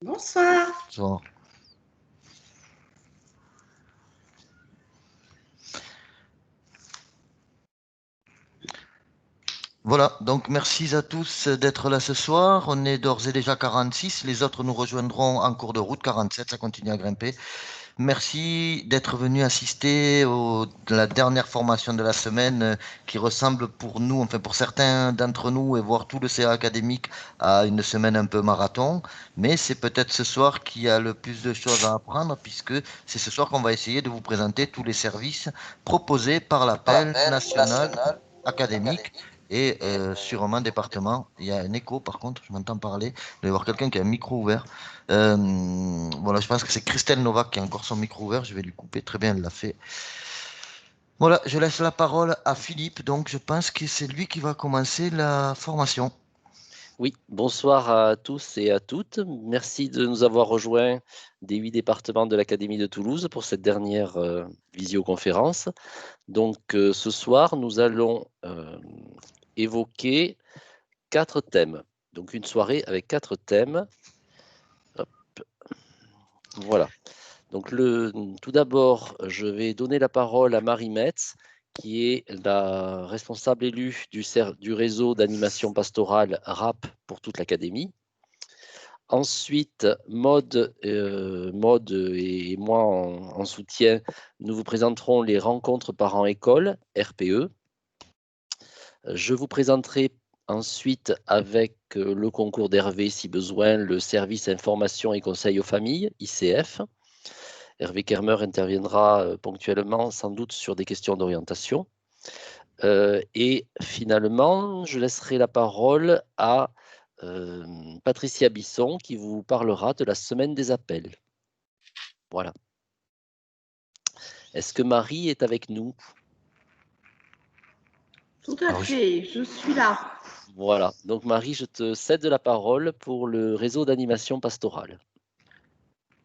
Bonsoir. Bonsoir. Voilà, donc merci à tous d'être là ce soir. On est d'ores et déjà 46. Les autres nous rejoindront en cours de route. 47, ça continue à grimper. Merci d'être venu assister à la dernière formation de la semaine qui ressemble pour nous, enfin pour certains d'entre nous et voire tout le CA académique à une semaine un peu marathon. Mais c'est peut-être ce soir qu'il y a le plus de choses à apprendre puisque c'est ce soir qu'on va essayer de vous présenter tous les services proposés par l'appel national académique et sûrement département. Il y a un écho par contre, je m'entends parler. Il doit y avoir quelqu'un qui a un micro ouvert. Euh, voilà, je pense que c'est Christelle Novak qui a encore son micro ouvert. Je vais lui couper. Très bien, elle l'a fait. Voilà, je laisse la parole à Philippe. Donc, je pense que c'est lui qui va commencer la formation. Oui, bonsoir à tous et à toutes. Merci de nous avoir rejoints des 8 départements de l'Académie de Toulouse pour cette dernière visioconférence. Donc ce soir, nous allons évoquer 4 thèmes. Donc une soirée avec 4 thèmes. Hop. Voilà. Donc tout d'abord, je vais donner la parole à Marie Metz, qui est la responsable élue du réseau d'animation pastorale RAP pour toute l'Académie. Ensuite, Maude et moi en soutien, nous vous présenterons les rencontres parents-école, RPE. Je vous présenterai ensuite avec le concours d'Hervé, si besoin, le service information et conseil aux familles, ICF. Hervé Kermer interviendra ponctuellement, sans doute, sur des questions d'orientation. Et finalement, je laisserai la parole à Patricia Bisson qui vous parlera de la semaine des appels. Voilà. Est-ce que Marie est avec nous? Tout à fait, je suis là. Voilà. Donc Marie, je te cède la parole pour le réseau d'animation pastorale.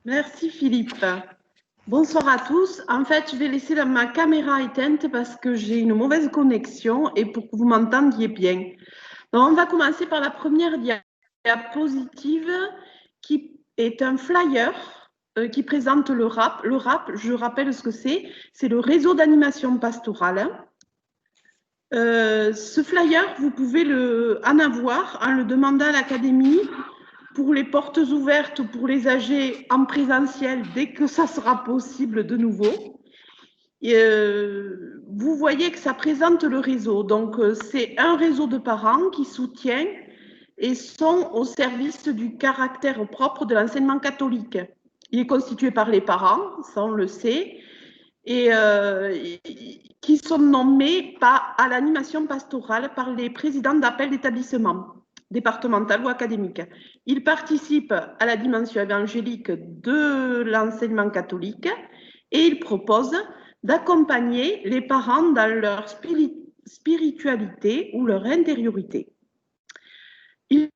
Merci Philippe. Bonsoir à tous. En fait, je vais laisser ma caméra éteinte parce que j'ai une mauvaise connexion et pour que vous m'entendiez bien. Donc, on va commencer par la première diapositive qui est un flyer qui présente le RAP. Le RAP, je rappelle ce que c'est le réseau d'animation pastorale. Ce flyer, vous pouvez en avoir en le demandant à l'académie pour les portes ouvertes pour les âgés en présentiel dès que ça sera possible de nouveau. Et, vous voyez que ça présente le réseau. Donc, c'est un réseau de parents qui soutient et sont au service du caractère propre de l'enseignement catholique. Il est constitué par les parents, ça on le sait, et qui sont nommés à l'animation pastorale par les présidents d'appel d'établissement, départemental ou académique. Ils participent à la dimension évangélique de l'enseignement catholique et ils proposent d'accompagner les parents dans leur spiritualité ou leur intériorité. Il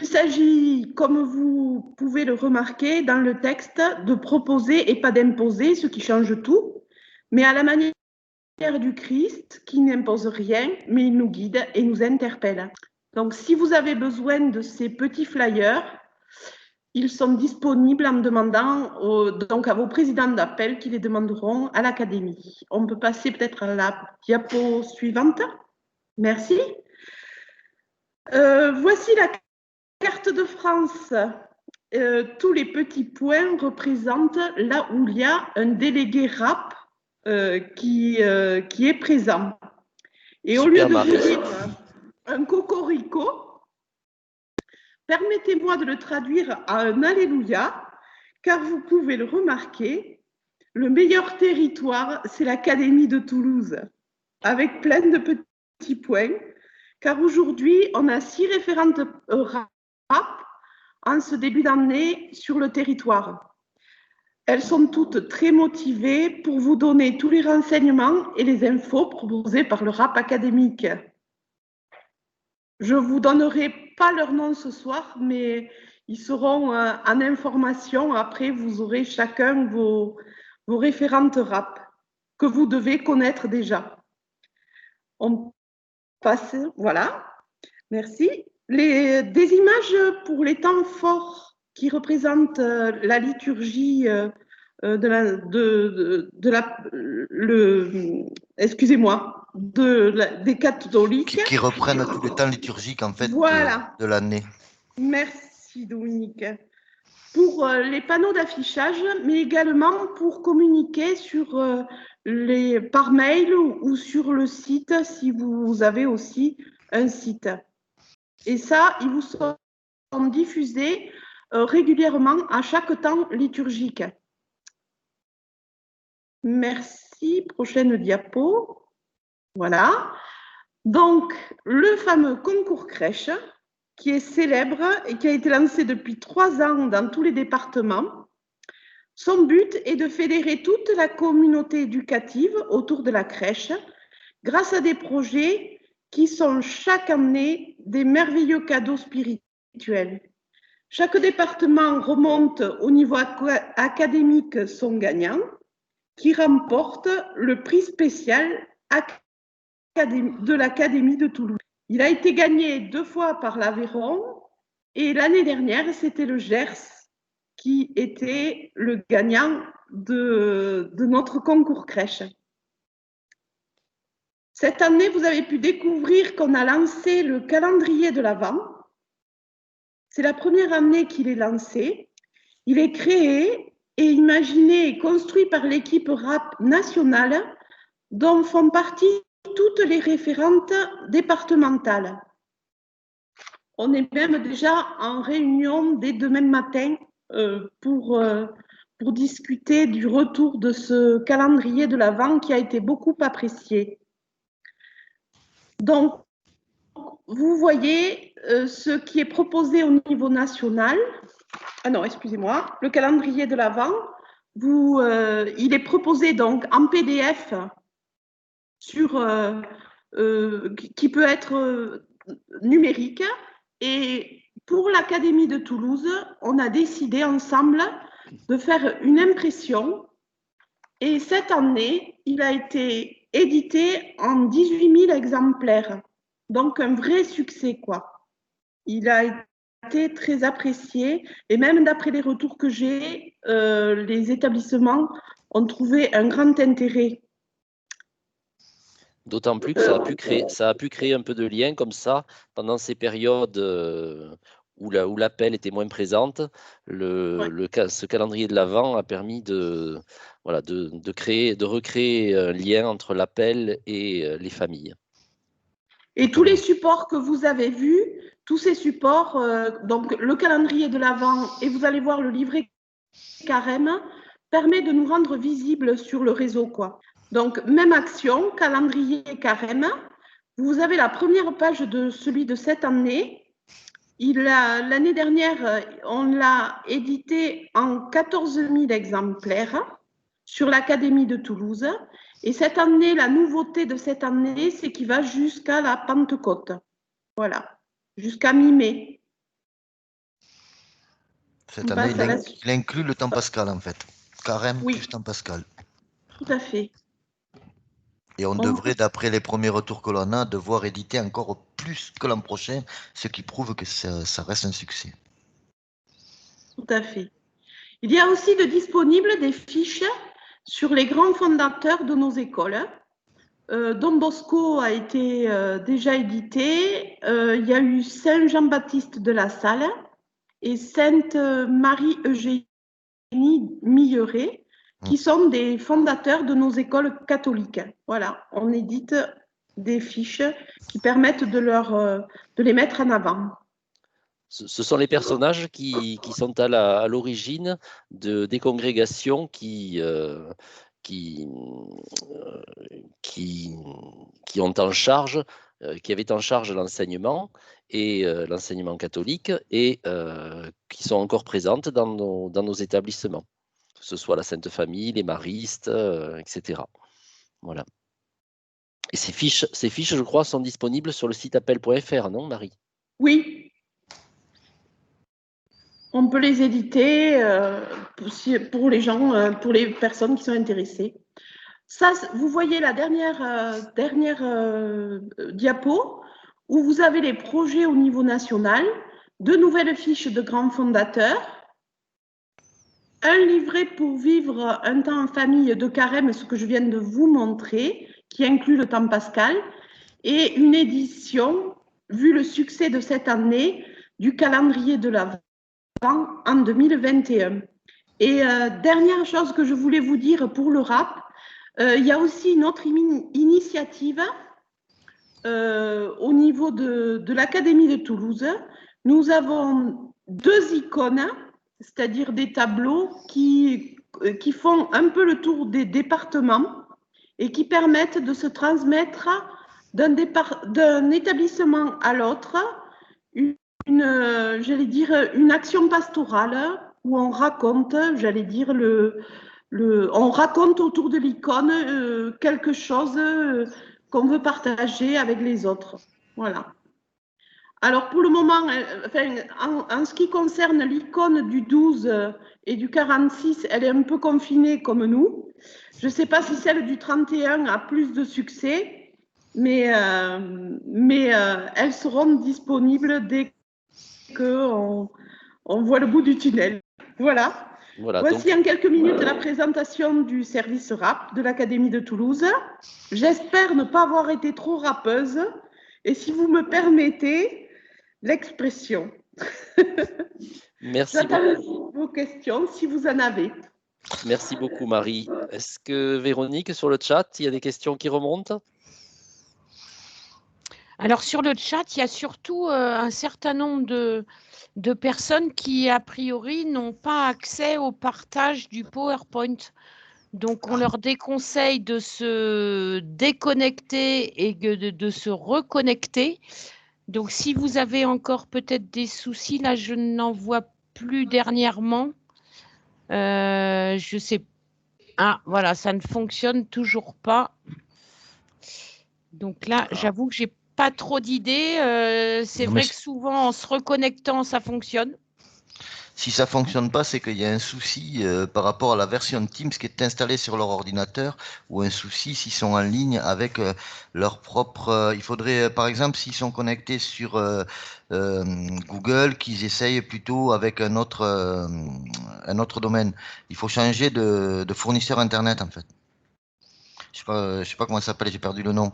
s'agit, comme vous pouvez le remarquer dans le texte, de proposer et pas d'imposer, ce qui change tout, mais à la manière du Christ qui n'impose rien, mais il nous guide et nous interpelle. Donc, si vous avez besoin de ces petits flyers, ils sont disponibles en demandant donc à vos présidents d'appel qui les demanderont à l'académie. On peut passer peut-être à la diapo suivante. Merci. Voici la carte de France. Tous les petits points représentent là où il y a un délégué RAP qui est présent. Et au lieu de vous dire un cocorico, permettez-moi de le traduire à un alléluia, car vous pouvez le remarquer, le meilleur territoire, c'est l'Académie de Toulouse, avec plein de petits points, car aujourd'hui, on a 6 référentes RAP en ce début d'année sur le territoire. Elles sont toutes très motivées pour vous donner tous les renseignements et les infos proposés par le RAP académique. Je ne vous donnerai pas leur nom ce soir, mais ils seront en information. Après, vous aurez chacun vos référentes RAP que vous devez connaître déjà. On passe, voilà, merci. Des images pour les temps forts qui représente la liturgie des catholiques. Qui reprennent tous les temps liturgiques en fait Voilà. de l'année. Merci Dominique. Pour les panneaux d'affichage, mais également pour communiquer par mail ou sur le site si vous avez aussi un site. Et ça, ils vous sont diffusés régulièrement à chaque temps liturgique. Merci. Prochaine diapo. Voilà. Donc, le fameux concours crèche, qui est célèbre et qui a été lancé depuis 3 ans dans tous les départements. Son but est de fédérer toute la communauté éducative autour de la crèche grâce à des projets qui sont chaque année des merveilleux cadeaux spirituels. Chaque département remonte au niveau académique son gagnant qui remporte le prix spécial de l'Académie de Toulouse. Il a été gagné 2 fois par l'Aveyron et l'année dernière, c'était le Gers qui était le gagnant de notre concours crèche. Cette année, vous avez pu découvrir qu'on a lancé le calendrier de l'Avent. C'est la première année qu'il est lancé. Il est créé et imaginé et construit par l'équipe RAP nationale dont font partie toutes les référentes départementales. On est même déjà en réunion dès demain matin pour discuter du retour de ce calendrier de l'Avent qui a été beaucoup apprécié. Donc, vous voyez ce qui est proposé au niveau national. Ah non, excusez-moi. Le calendrier de l'Avent, il est proposé donc en PDF qui peut être numérique. Et pour l'Académie de Toulouse, on a décidé ensemble de faire une impression. Et cette année, il a été édité en 18 000 exemplaires. Donc, un vrai succès, quoi. Il a été très apprécié. Et même d'après les retours que j'ai, les établissements ont trouvé un grand intérêt. D'autant plus que ça a pu créer un peu de lien comme ça pendant ces périodes où l'appel était moins présente. Ce calendrier de l'Avent a permis de recréer un lien entre l'appel et les familles. Et tous les supports que vous avez vus, tous ces supports, donc le calendrier de l'Avent et vous allez voir le livret carême, permet de nous rendre visibles sur le réseau, quoi. Donc, même action, calendrier carême. Vous avez la première page de celui de cette année. L'année dernière, on l'a édité en 14 000 exemplaires sur l'Académie de Toulouse. Et cette année, la nouveauté de cette année, c'est qu'il va jusqu'à la Pentecôte. Voilà, jusqu'à mi-mai. Cette année, il inclut le temps pascal, en fait. Carême plus temps pascal. Tout à fait. Et on devrait, d'après les premiers retours que l'on a, devoir éditer encore plus que l'an prochain, ce qui prouve que ça reste un succès. Tout à fait. Il y a aussi de disponibles des fiches sur les grands fondateurs de nos écoles. Don Bosco a été déjà édité. Il y a eu Saint Jean-Baptiste de la Salle et Sainte Marie-Eugénie Milleret, qui sont des fondateurs de nos écoles catholiques. Voilà, on édite des fiches qui permettent de les mettre en avant. Ce sont les personnages qui sont à l'origine des congrégations qui ont en charge, qui avaient en charge l'enseignement et l'enseignement catholique et qui sont encore présentes dans nos établissements, que ce soit la Sainte Famille, les Maristes, etc. Voilà. Et ces fiches, je crois, sont disponibles sur le site appel.fr, non, Marie? Oui. On peut les éditer pour les gens, pour les personnes qui sont intéressées. Ça, vous voyez la dernière diapo où vous avez les projets au niveau national, 2 nouvelles fiches de grands fondateurs un livret pour vivre un temps en famille de carême, ce que je viens de vous montrer, qui inclut le temps pascal, et une édition, vu le succès de cette année, du calendrier de l'Avent en 2021. Et dernière chose que je voulais vous dire pour le rap, il y a aussi une autre initiative au niveau de l'Académie de Toulouse. Nous avons 2 icônes, c'est-à-dire des tableaux qui font un peu le tour des départements et qui permettent de se transmettre d'un établissement à l'autre j'allais dire, une action pastorale où on raconte, j'allais dire, on raconte autour de l'icône quelque chose qu'on veut partager avec les autres. Voilà. Alors, pour le moment, en ce qui concerne l'icône du 12 et du 46, elle est un peu confinée comme nous. Je ne sais pas si celle du 31 a plus de succès, mais elles seront disponibles dès qu'on voit le bout du tunnel. Voilà. Voici en quelques minutes la présentation du service rap de l'Académie de Toulouse. J'espère ne pas avoir été trop rappeuse. Et si vous me permettez l'expression. Merci J'attends beaucoup. vos questions si vous en avez. Merci beaucoup, Marie. Est-ce que Véronique, sur le chat, il y a des questions qui remontent? Alors, sur le chat, il y a surtout un certain nombre de personnes qui, a priori, n'ont pas accès au partage du PowerPoint. Donc, on leur déconseille de se déconnecter et de se reconnecter. Donc, si vous avez encore peut-être des soucis, là, je n'en vois plus dernièrement. Je sais. Ah, voilà, ça ne fonctionne toujours pas. Donc là, j'avoue que j'ai pas trop d'idées. C'est vrai que souvent, en se reconnectant, ça fonctionne. Si ça fonctionne pas, c'est qu'il y a un souci par rapport à la version Teams qui est installée sur leur ordinateur, ou un souci s'ils sont en ligne avec leur propre. Il faudrait, par exemple, s'ils sont connectés sur Google, qu'ils essayent plutôt avec un autre domaine. Il faut changer de fournisseur Internet, en fait. Je sais pas comment ça s'appelle, j'ai perdu le nom.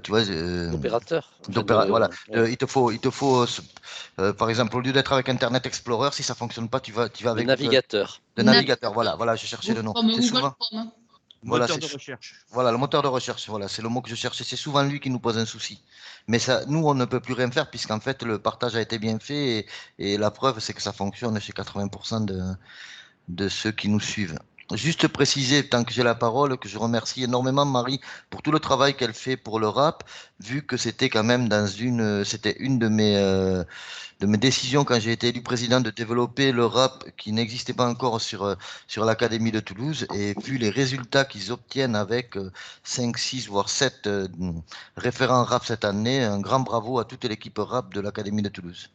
Tu vois, L'opérateur. voilà. Il te faut par exemple, au lieu d'être avec Internet Explorer, si ça fonctionne pas, tu vas avec le navigateur. le navigateur. Voilà, je cherchais le nom. C'est souvent. Voilà, Moteur de recherche. Voilà, le moteur de recherche. Voilà, c'est le mot que je cherchais. C'est souvent lui qui nous pose un souci. Mais ça, nous, on ne peut plus rien faire puisqu'en fait, le partage a été bien fait et la preuve, c'est que ça fonctionne chez 80% de ceux qui nous suivent. Juste préciser, tant que j'ai la parole, que je remercie énormément Marie pour tout le travail qu'elle fait pour le rap, vu que c'était quand même c'était une de mes décisions quand j'ai été élu président de développer le rap qui n'existait pas encore sur l'Académie de Toulouse, et vu les résultats qu'ils obtiennent avec 5, 6, voire 7 référents rap cette année, un grand bravo à toute l'équipe rap de l'Académie de Toulouse.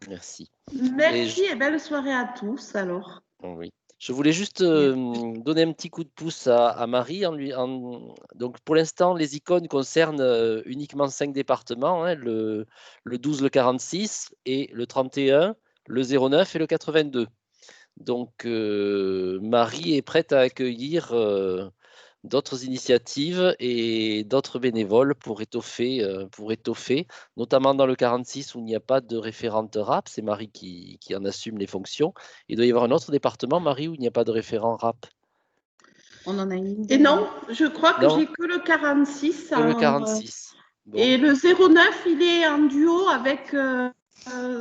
Merci. Merci et belle soirée à tous alors. Oui. Je voulais juste donner un petit coup de pouce à Marie. Donc, pour l'instant, les icônes concernent uniquement 5 départements, hein, le 12, le 46 et le 31, le 09 et le 82. Donc, Marie est prête à accueillir d'autres initiatives et d'autres bénévoles pour étoffer, notamment dans le 46 où il n'y a pas de référente rap. C'est Marie qui en assume les fonctions. Il doit y avoir un autre département, Marie, où il n'y a pas de référent rap. On en a une. Et non, je crois que j'ai que le 46. Que le 46. Bon. Et le 09, il est en duo avec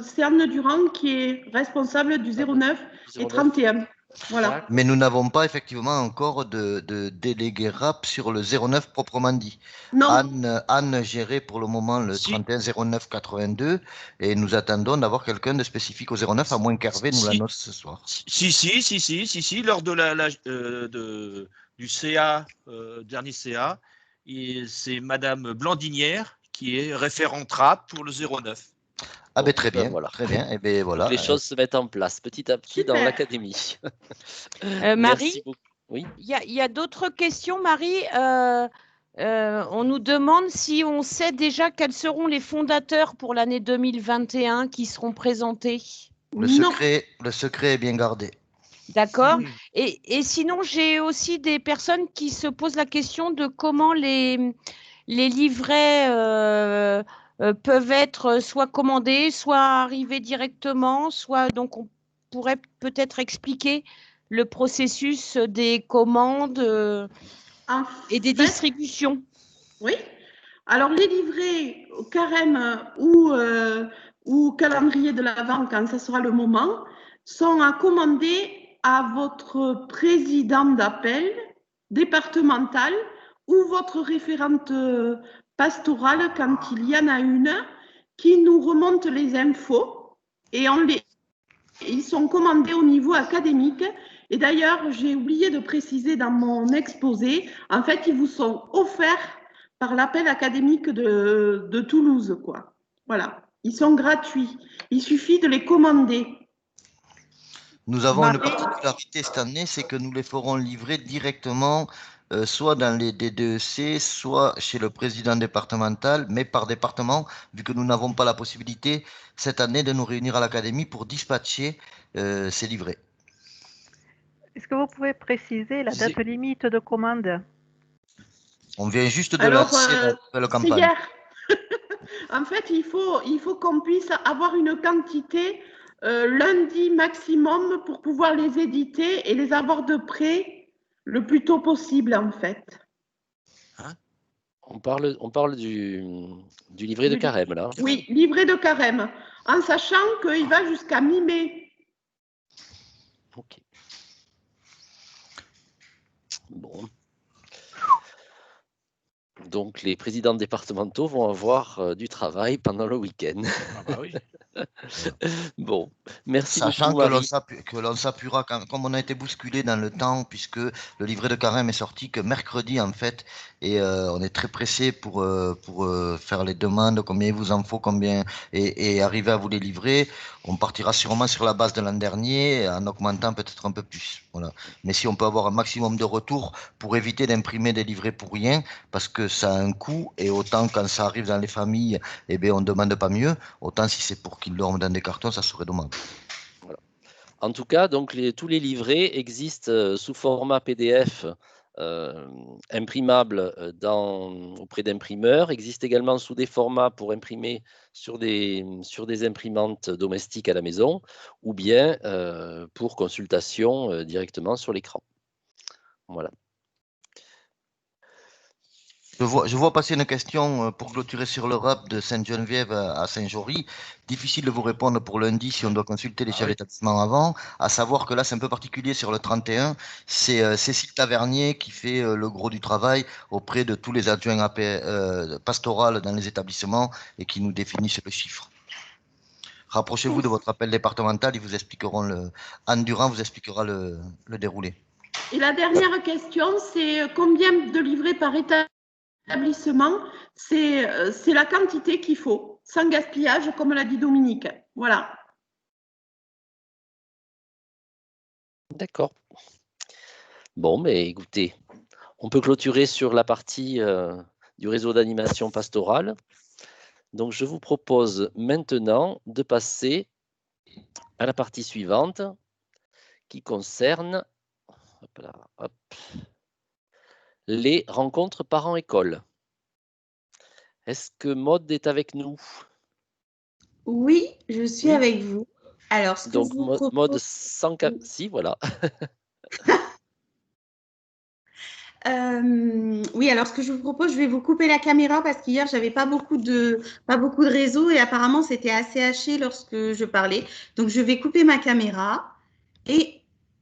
Cerne Durand qui est responsable du 09 et 31. Voilà. Mais nous n'avons pas effectivement encore de délégué rap sur le 09 proprement dit. Non. Anne gérait pour le moment le 31 09 82 et nous attendons d'avoir quelqu'un de spécifique au 09 à moins qu'Hervé nous l'annonce ce soir. Si, lors de du CA, dernier CA, c'est Madame Blandinière qui est référente rap pour le 09. Ah ben très bien, voilà. Très bien. Et ben voilà. Les choses se mettent en place petit à petit dans l'académie. Marie, oui. Il y a d'autres questions, Marie. On nous demande si on sait déjà quels seront les fondateurs pour l'année 2021 qui seront présentés. Le secret est bien gardé. D'accord. Oui. Et sinon, j'ai aussi des personnes qui se posent la question de comment les livrets peuvent être soit commandés, soit arrivés directement, soit donc on pourrait peut-être expliquer le processus des commandes En et des fait, distributions. oui. Alors, les livrets au carême ou calendrier de l'Avent, quand ce sera le moment, sont à commander à votre président d'appel départemental ou votre référente pastorale quand il y en a une qui nous remonte les infos et ils sont commandés au niveau académique. Et d'ailleurs, j'ai oublié de préciser dans mon exposé, en fait, ils vous sont offerts par l'appel académique de Toulouse, quoi. Voilà, ils sont gratuits. Il suffit de les commander. Nous avons une Marie, particularité cette année, c'est que nous les ferons livrer directement, soit dans les D2C, soit chez le président départemental, mais par département, vu que nous n'avons pas la possibilité cette année de nous réunir à l'académie pour dispatcher ces livrets. Est-ce que vous pouvez préciser la date limite de commande? On vient juste de alors, lancer la nouvelle c'est campagne. hier. En fait, il faut qu'on puisse avoir une quantité lundi maximum pour pouvoir les éditer et les avoir de prêt le plus tôt possible, en fait. On parle du livret de carême, là. Oui, livret de carême, en sachant qu'il va jusqu'à mi-mai. Ok. Bon. Donc, les présidents départementaux vont avoir du travail pendant le week-end. Ah bah oui. Bon, merci Sachant beaucoup, Marie. que l'on s'appuiera, comme on a été bousculé dans le temps, puisque le livret de carême est sorti que mercredi en fait, et on est très pressé pour faire les demandes, combien il vous en faut, combien, et arriver à vous les livrer. On partira sûrement sur la base de l'an dernier, en augmentant peut-être un peu plus. Voilà. Mais si on peut avoir un maximum de retours pour éviter d'imprimer des livrets pour rien, parce que ça a un coût, et autant quand ça arrive dans les familles, eh bien, on ne demande pas mieux, autant si c'est pour qu'ils dorment dans des cartons, ça serait dommage. Voilà. En tout cas, donc tous les livrets existent sous format PDF imprimable auprès d'imprimeurs, existent également sous des formats pour imprimer sur des imprimantes domestiques à la maison, ou bien pour consultation directement sur l'écran. Voilà. Je vois passer une question pour clôturer sur l'Europe de Sainte-Geneviève à Saint-Jory. Difficile de vous répondre pour lundi si on doit consulter les chefs d'établissement avant. À savoir que là, c'est un peu particulier sur le 31. C'est Cécile Tavernier qui fait le gros du travail auprès de tous les adjoints pastoraux dans les établissements et qui nous définissent le chiffre. Rapprochez-vous de votre appel départemental, ils vous expliqueront Anne Durand vous expliquera le déroulé. Et la dernière question, c'est combien de livrets par établissement? C'est la quantité qu'il faut, sans gaspillage, comme l'a dit Dominique. Voilà. D'accord. Bon, mais écoutez, on peut clôturer sur la partie du réseau d'animation pastorale. Donc, je vous propose maintenant de passer à la partie suivante qui concerne les rencontres parents-école. Est-ce que Maud est avec nous? Oui, je suis Oui. avec vous. Alors, ce que Donc, je vous Maud propose... sans... Si, voilà. oui, alors ce que je vous propose, je vais vous couper la caméra parce qu'hier, j'avais pas beaucoup de réseau et apparemment, c'était assez haché lorsque je parlais. Donc, je vais couper ma caméra et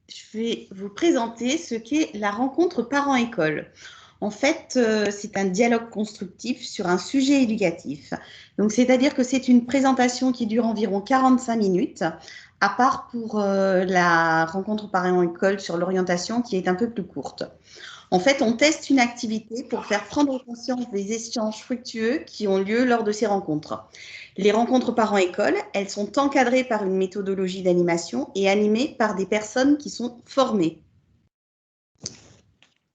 je vais vous présenter ce qu'est la rencontre parents-école. En fait, c'est un dialogue constructif sur un sujet éducatif. Donc, c'est-à-dire que c'est une présentation qui dure environ 45 minutes, à part pour la rencontre parents-école sur l'orientation qui est un peu plus courte. En fait, on teste une activité pour faire prendre conscience des échanges fructueux qui ont lieu lors de ces rencontres. Les rencontres parents-école, elles sont encadrées par une méthodologie d'animation et animées par des personnes qui sont formées.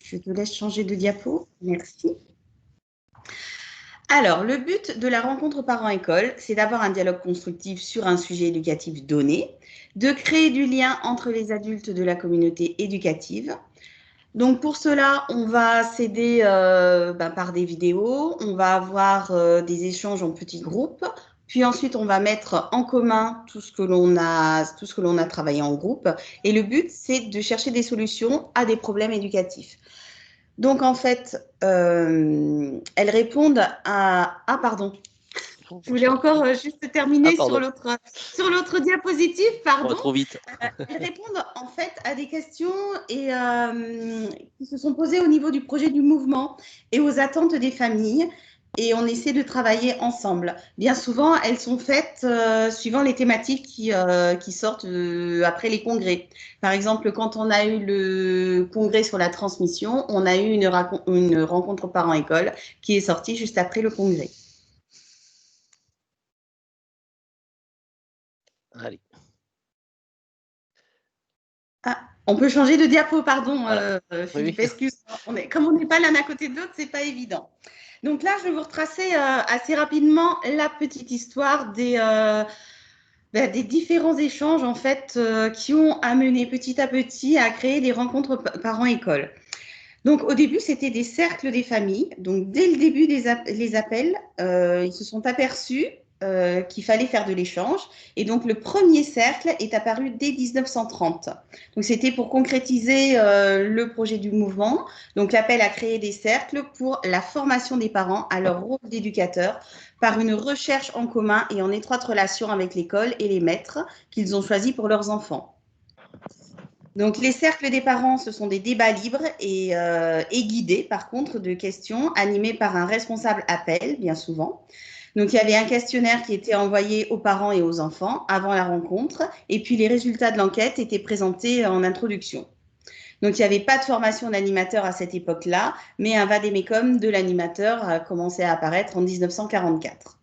Je te laisse changer de diapo. Merci. Alors, le but de la rencontre parents-école, c'est d'avoir un dialogue constructif sur un sujet éducatif donné, de créer du lien entre les adultes de la communauté éducative. Donc, pour cela, on va s'aider par des vidéos, on va avoir des échanges en petits groupes, puis ensuite, on va mettre en commun tout ce que l'on a travaillé en groupe. Et le but, c'est de chercher des solutions à des problèmes éducatifs. Donc, en fait, elles répondent à… Ah, pardon. Je voulais encore juste terminer sur l'autre diapositive, pardon. Trop vite. Elles répondent en fait à des questions et, qui se sont posées au niveau du projet du mouvement et aux attentes des familles. Et on essaie de travailler ensemble. Bien souvent, elles sont faites suivant les thématiques qui sortent après les congrès. Par exemple, quand on a eu le congrès sur la transmission, on a eu une rencontre parents-école qui est sortie juste après le congrès. Allez. Ah, on peut changer de diapo, pardon, Voilà. Philippe, Oui. excuse. Comme on n'est pas l'un à côté de l'autre, c'est pas évident. Donc là, je vais vous retracer assez rapidement la petite histoire des différents échanges en fait qui ont amené petit à petit à créer des rencontres parents-école. Donc au début, c'était des cercles des familles. Donc dès le début des appels, ils se sont aperçus qu'il fallait faire de l'échange. Et donc le premier cercle est apparu dès 1930. Donc c'était pour concrétiser le projet du mouvement. Donc l'appel à créer des cercles pour la formation des parents à leur rôle d'éducateur par une recherche en commun et en étroite relation avec l'école et les maîtres qu'ils ont choisis pour leurs enfants. Donc, les cercles des parents, ce sont des débats libres et guidés, par contre, de questions animés par un responsable appel, bien souvent. Donc, il y avait un questionnaire qui était envoyé aux parents et aux enfants avant la rencontre, et puis les résultats de l'enquête étaient présentés en introduction. Donc, il n'y avait pas de formation d'animateur à cette époque-là, mais un vade-mecum de l'animateur a commencé à apparaître en 1944.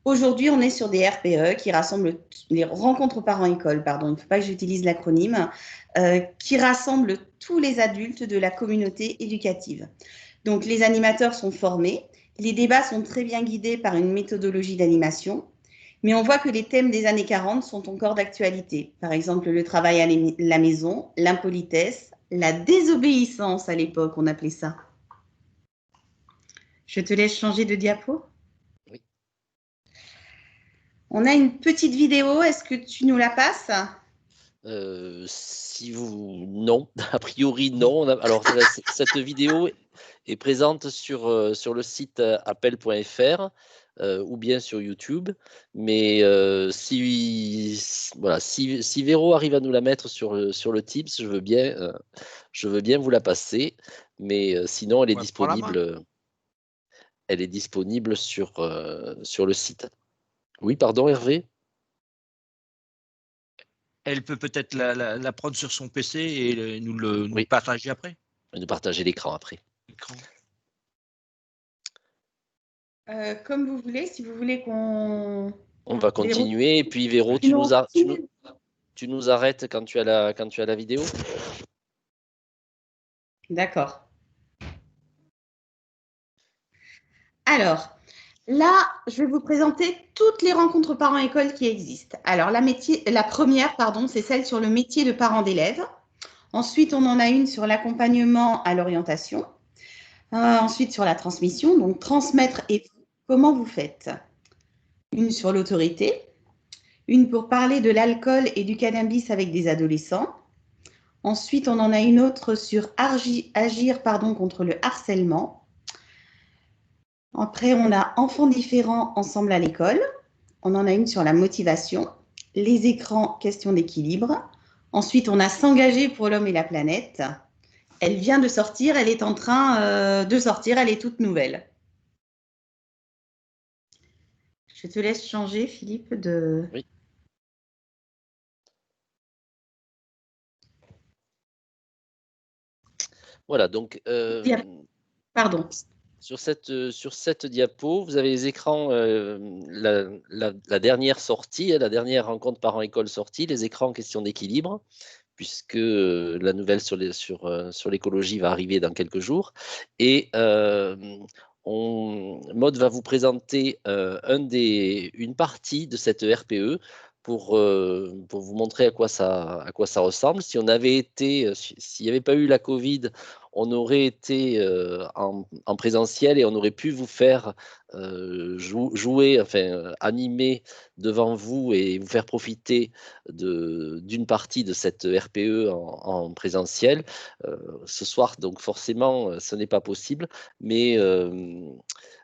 Aujourd'hui, on est sur des RPE qui rassemblent les rencontres parents-école, pardon, il ne faut pas que j'utilise l'acronyme, qui rassemblent tous les adultes de la communauté éducative. Donc, les animateurs sont formés, les débats sont très bien guidés par une méthodologie d'animation, mais on voit que les thèmes des années 40 sont encore d'actualité. Par exemple, le travail à la maison, l'impolitesse, la désobéissance à l'époque, on appelait ça. Je te laisse changer de diapo. Oui. On a une petite vidéo, est-ce que tu nous la passes ? Si vous… Non, a priori non. Alors, cette vidéo est présente sur le site appel.fr ou bien sur YouTube. Mais si Véro arrive à nous la mettre sur le Teams, je veux bien vous la passer. Mais sinon, elle est disponible. Elle est disponible sur le site. Oui, pardon, Hervé ? Elle peut peut-être la prendre sur son PC et nous partager après. Et nous partager l'écran après. Comme vous voulez, si vous voulez qu'on… On va continuer. Et puis, Véro, tu nous arrêtes quand tu as la vidéo. D'accord. Alors, là, je vais vous présenter toutes les rencontres parents-école qui existent. Alors, la première, c'est celle sur le métier de parent d'élèves. Ensuite, on en a une sur l'accompagnement à l'orientation. Ensuite, sur la transmission, donc transmettre et comment vous faites. Une sur l'autorité. Une pour parler de l'alcool et du cannabis avec des adolescents. Ensuite, on en a une autre sur agir contre le harcèlement. Après, on a enfants différents ensemble à l'école. On en a une sur la motivation. Les écrans, question d'équilibre. Ensuite, on a s'engager pour l'homme et la planète. Elle vient de sortir, elle est en train de sortir, elle est toute nouvelle. Je te laisse changer, Philippe, de… Oui. Voilà, donc… Pardon. Sur cette diapo, vous avez les écrans, la dernière sortie, la dernière rencontre parents-école sortie, les écrans question d'équilibre, puisque la nouvelle sur l'écologie va arriver dans quelques jours. Et Maud va vous présenter une partie de cette RPE pour vous montrer à quoi ça ressemble. Si on avait été, s'il n'y avait pas eu la Covid, on aurait été en présentiel et on aurait pu vous faire jouer, enfin animer devant vous et vous faire profiter d'une partie de cette RPE en présentiel. Ce soir, donc forcément, ce n'est pas possible, mais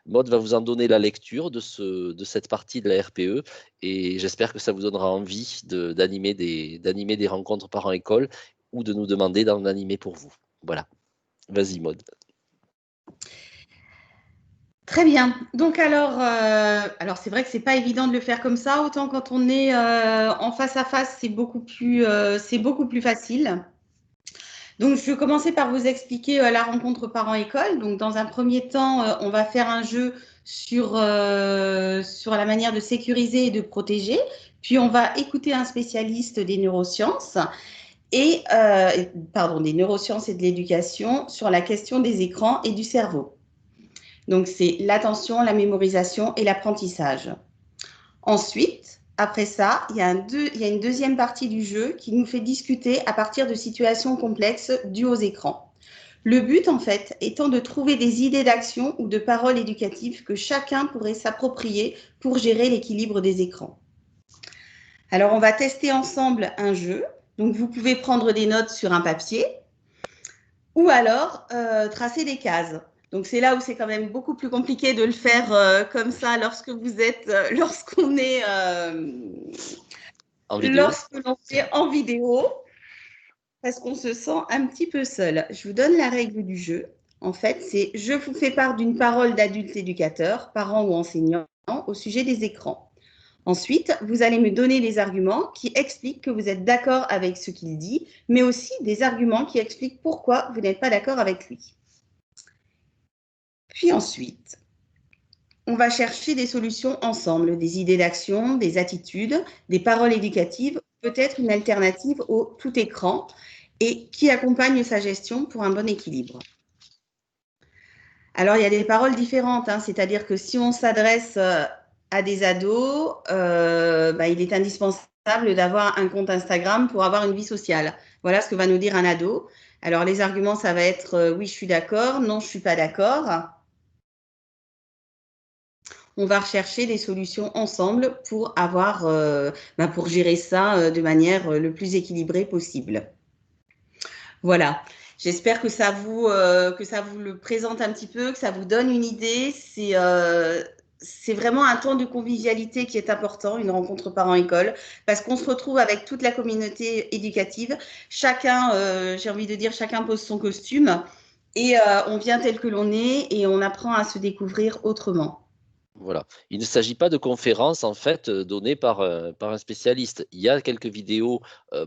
Maud va vous en donner la lecture de cette partie de la RPE et j'espère que ça vous donnera envie d'animer des rencontres parents-école ou de nous demander d'en animer pour vous. Voilà. Vas-y, Maud. Très bien. Donc alors c'est vrai que c'est pas évident de le faire comme ça. Autant quand on est en face à face, c'est beaucoup plus facile. Donc je vais commencer par vous expliquer la rencontre parents-école. Donc dans un premier temps, on va faire un jeu sur la manière de sécuriser et de protéger. Puis on va écouter un spécialiste des neurosciences des neurosciences et de l'éducation sur la question des écrans et du cerveau. Donc, c'est l'attention, la mémorisation et l'apprentissage. Ensuite, après ça, il y a une deuxième partie du jeu qui nous fait discuter à partir de situations complexes dues aux écrans. Le but, en fait, étant de trouver des idées d'action ou de paroles éducatives que chacun pourrait s'approprier pour gérer l'équilibre des écrans. Alors, on va tester ensemble un jeu. Donc, vous pouvez prendre des notes sur un papier ou alors tracer des cases. Donc, c'est là où c'est quand même beaucoup plus compliqué de le faire comme ça lorsque l'on est en vidéo, parce qu'on se sent un petit peu seul. Je vous donne la règle du jeu. En fait, c'est je vous fais part d'une parole d'adulte éducateur, parent ou enseignant, au sujet des écrans. Ensuite, vous allez me donner des arguments qui expliquent que vous êtes d'accord avec ce qu'il dit, mais aussi des arguments qui expliquent pourquoi vous n'êtes pas d'accord avec lui. Puis ensuite, on va chercher des solutions ensemble, des idées d'action, des attitudes, des paroles éducatives, peut-être une alternative au tout écran et qui accompagne sa gestion pour un bon équilibre. Alors, il y a des paroles différentes, c'est-à-dire que si on s'adresse à des ados, il est indispensable d'avoir un compte Instagram pour avoir une vie sociale. Voilà ce que va nous dire un ado. Alors, les arguments, ça va être oui, je suis d'accord, non, je ne suis pas d'accord. On va rechercher des solutions ensemble pour pour gérer ça de manière le plus équilibrée possible. Voilà. J'espère que ça vous le présente un petit peu, que ça vous donne une idée. C'est vraiment un temps de convivialité qui est important, une rencontre parents-école, parce qu'on se retrouve avec toute la communauté éducative. Chacun, j'ai envie de dire, chacun pose son costume et on vient tel que l'on est et on apprend à se découvrir autrement. Voilà. Il ne s'agit pas de conférences en fait données par un spécialiste. Il y a quelques vidéos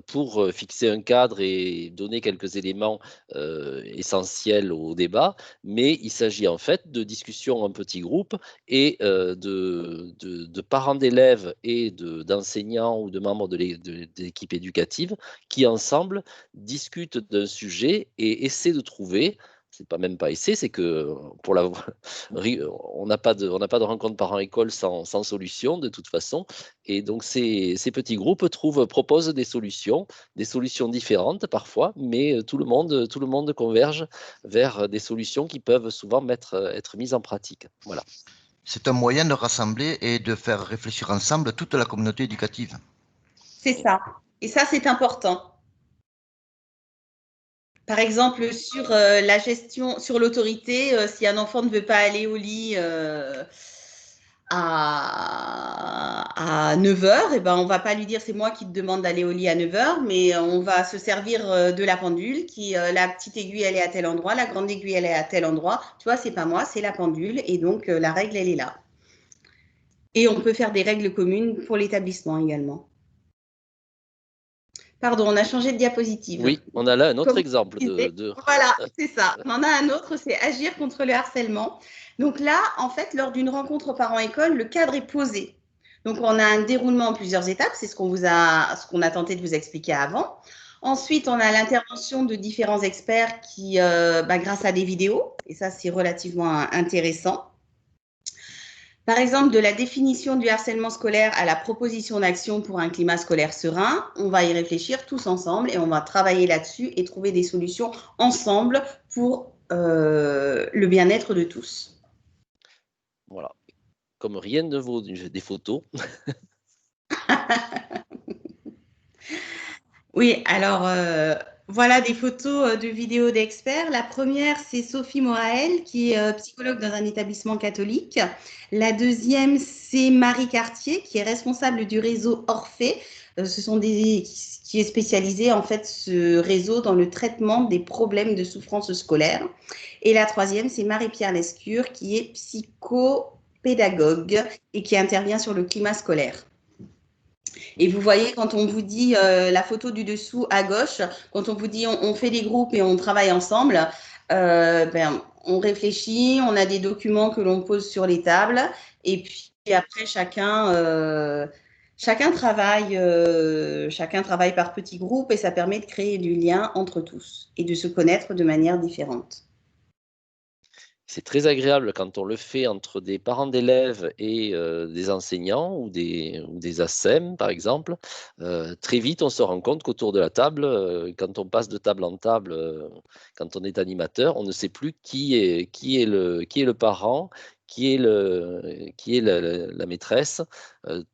pour fixer un cadre et donner quelques éléments essentiels au débat, mais il s'agit en fait de discussions en petits groupes et de parents d'élèves et d'enseignants ou de membres de l'équipe éducative qui ensemble discutent d'un sujet et essaient de trouver. C'est pas même pas essayer, c'est que on n'a pas de rencontre parents-école sans solution de toute façon. Et donc ces petits groupes proposent des solutions différentes parfois, mais tout le monde converge vers des solutions qui peuvent souvent être mises en pratique. Voilà. C'est un moyen de rassembler et de faire réfléchir ensemble toute la communauté éducative. C'est ça. Et ça, c'est important. Par exemple, sur la gestion, sur l'autorité, si un enfant ne veut pas aller au lit à 9h, on ne va pas lui dire c'est moi qui te demande d'aller au lit à 9h, mais on va se servir de la pendule la petite aiguille elle est à tel endroit, la grande aiguille elle est à tel endroit. Tu vois, c'est pas moi, c'est la pendule et donc la règle elle est là. Et on peut faire des règles communes pour l'établissement également. Pardon, on a changé de diapositive. Oui, on a là un autre exemple. Voilà, c'est ça. On en a un autre, c'est agir contre le harcèlement. Donc là, en fait, lors d'une rencontre parents-école, le cadre est posé. Donc, on a un déroulement en plusieurs étapes. C'est ce qu'on a tenté de vous expliquer avant. Ensuite, on a l'intervention de différents experts qui, grâce à des vidéos, et ça, c'est relativement intéressant. Par exemple, de la définition du harcèlement scolaire à la proposition d'action pour un climat scolaire serein, on va y réfléchir tous ensemble et on va travailler là-dessus et trouver des solutions ensemble pour le bien-être de tous. Voilà. Comme rien ne vaut des photos. Oui, alors voilà des photos de vidéos d'experts. La première, c'est Sophie Morael, qui est psychologue dans un établissement catholique. La deuxième, c'est Marie Cartier, qui est responsable du réseau Orphée. Qui est spécialisé, en fait, ce réseau dans le traitement des problèmes de souffrance scolaire. Et la troisième, c'est Marie-Pierre Lescure, qui est psychopédagogue et qui intervient sur le climat scolaire. Et vous voyez, quand on vous dit la photo du dessous à gauche, quand on vous dit on fait des groupes et on travaille ensemble, on réfléchit, on a des documents que l'on pose sur les tables, et puis après chacun travaille par petits groupes et ça permet de créer du lien entre tous et de se connaître de manière différente. C'est très agréable quand on le fait entre des parents d'élèves et des enseignants ou des ASEM, par exemple. Très vite, on se rend compte qu'autour de la table, quand on passe de table en table, quand on est animateur, on ne sait plus qui est le parent, qui est la maîtresse.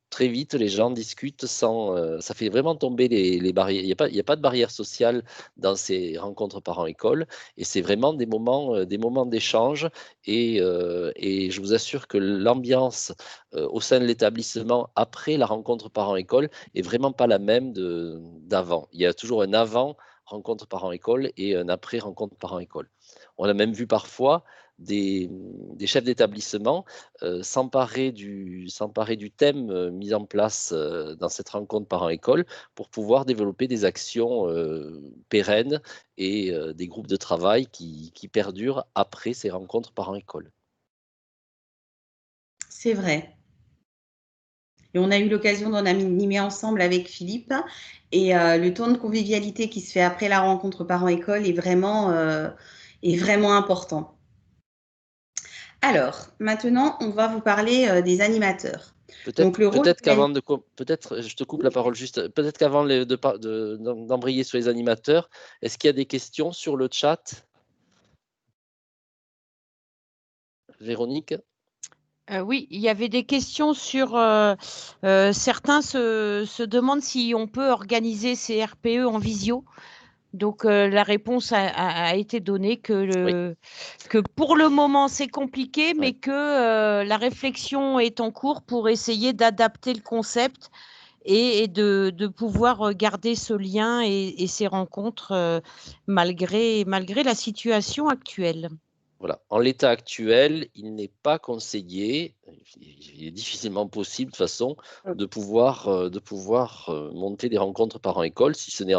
Très vite, les gens discutent sans. Ça fait vraiment tomber les barrières. Il n'y a pas de barrière sociale dans ces rencontres parents-école. Et c'est vraiment des moments d'échange. Et je vous assure que l'ambiance au sein de l'établissement après la rencontre parents-école est vraiment pas la même d'avant. Il y a toujours un avant rencontre parents-école et un après rencontre parents-école. On a même vu parfois des chefs d'établissement s'emparer du thème mis en place dans cette rencontre parents-école pour pouvoir développer des actions pérennes et des groupes de travail qui perdurent après ces rencontres parents-école. C'est vrai. Et on a eu l'occasion d'en animer ensemble avec Philippe. Et le temps de convivialité qui se fait après la rencontre parents-école est vraiment important. Alors, maintenant, on va vous parler des animateurs. Peut-être je te coupe la parole juste, peut-être qu'avant d'embrayer sur les animateurs, est-ce qu'il y a des questions sur le chat? Véronique? Oui, il y avait des questions sur certains se demandent si on peut organiser ces RPE en visio. Donc la réponse a été donnée que pour le moment c'est compliqué, mais que la réflexion est en cours pour essayer d'adapter le concept et de pouvoir garder ce lien et ces rencontres malgré la situation actuelle. Voilà. En l'état actuel, il n'est pas conseillé, il est difficilement possible de toute façon, de pouvoir monter des rencontres parents-école, si ce n'est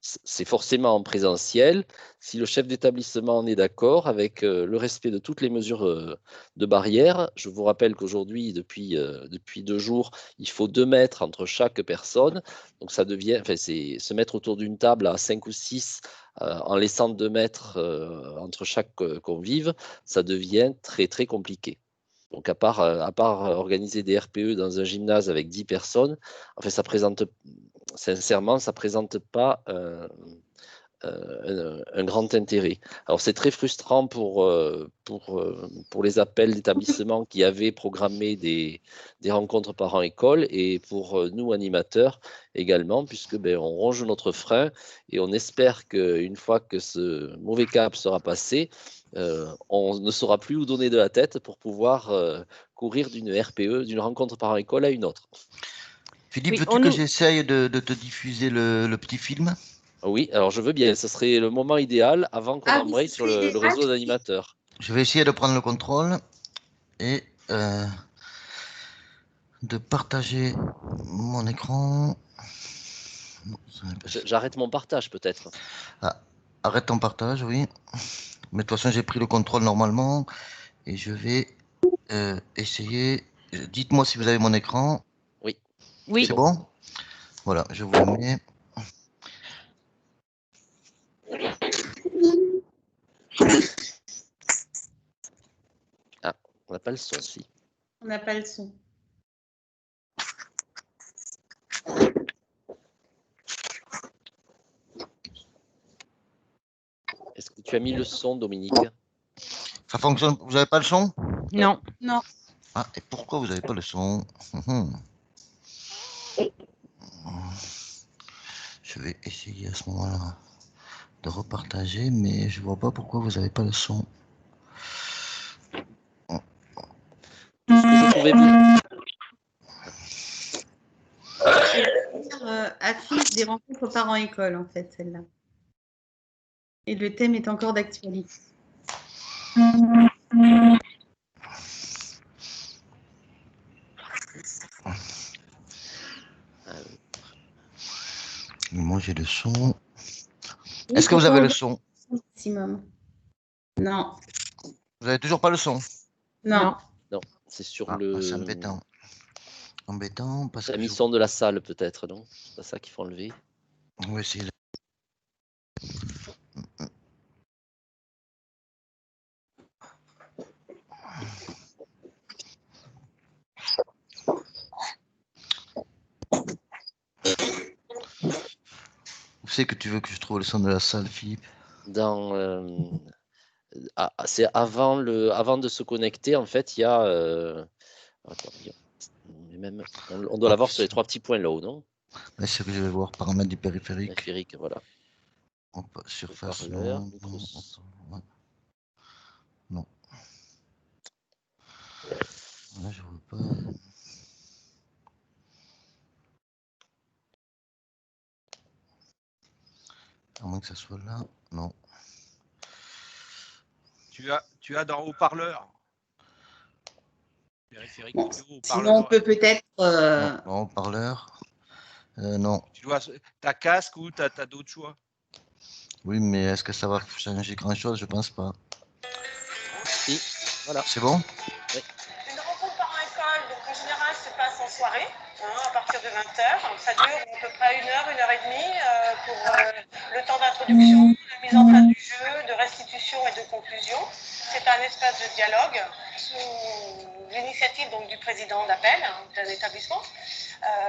c'est forcément en présentiel. Si le chef d'établissement en est d'accord avec le respect de toutes les mesures de barrière, je vous rappelle qu'aujourd'hui, depuis 2 jours, il faut 2 mètres entre chaque personne. Donc ça devient, c'est se mettre autour d'une table à 5 ou 6 en laissant 2 mètres entre chaque convive, ça devient très très compliqué. Donc à part organiser des RPE dans un gymnase avec 10 personnes, en fait, sincèrement, ça présente pas un grand intérêt. Alors c'est très frustrant pour les appels d'établissements qui avaient programmé des rencontres parents-école et pour nous animateurs également, puisque on ronge notre frein et on espère qu'une fois que ce mauvais cap sera passé, on ne saura plus où donner de la tête pour pouvoir courir d'une RPE, d'une rencontre parents-école à une autre. Philippe, veux-tu que j'essaye de te diffuser le petit film? Oui, alors je veux bien, ce serait le moment idéal avant qu'on embraye sur le réseau d'animateurs. Je vais essayer de prendre le contrôle et de partager mon écran. J'arrête mon partage peut-être. Ah, arrête ton partage, oui. Mais de toute façon, j'ai pris le contrôle normalement et je vais essayer. Dites-moi si vous avez mon écran. Oui. Oui. C'est bon? Voilà, je vous le mets. Ah, on n'a pas le son, si. On n'a pas le son. Est-ce que tu as mis le son, Dominique? Ça fonctionne? Vous n'avez pas le son? Non. Non. Ah, et pourquoi vous n'avez pas le son? Je vais essayer à ce moment-là de repartager, mais je vois pas pourquoi vous n'avez pas le son. Tout ce que je pouvais vous... Affiche des rencontres parents-école, en fait, celle-là. Et le thème est encore d'actualité. Moi, j'ai le son. Est-ce que vous avez le son? Maximum. Non. Vous n'avez toujours pas le son? Non. Non, c'est sur Ah, le... c'est embêtant. Embêtant parce La que mission de la salle, peut-être, non? C'est pas ça qu'il faut enlever. on va essayer. Où c'est que tu veux que je trouve le son de la salle, Philippe? Dans... c'est avant de se connecter, en fait, il y a... Attends, même... on doit l'avoir sur les 3 petits points là-haut, non? C'est ce que je vais voir, paramètres du périphérique. Périphérique, voilà. Surface, Haut-parleur, non. micro... Non. Là, je vois pas. À moins que ça soit là. Non. Tu as dans haut-parleur. Périphérique audio, Sinon, on peut peut-être... Non, haut-parleur. Non. Tu dois ta casque ou t'as d'autres choix? Oui, mais est-ce que ça va changer grand-chose? Je pense pas. Si, voilà. C'est bon? Oui. Une rencontre parents-école, donc en général, se passe en soirée, à partir de 20h. Ça dure à peu près 1 heure, 1 heure et demie pour le temps d'introduction, de mise en place du jeu, de restitution et de conclusion. C'est un espace de dialogue sous l'initiative du président d'Appel, d'un établissement.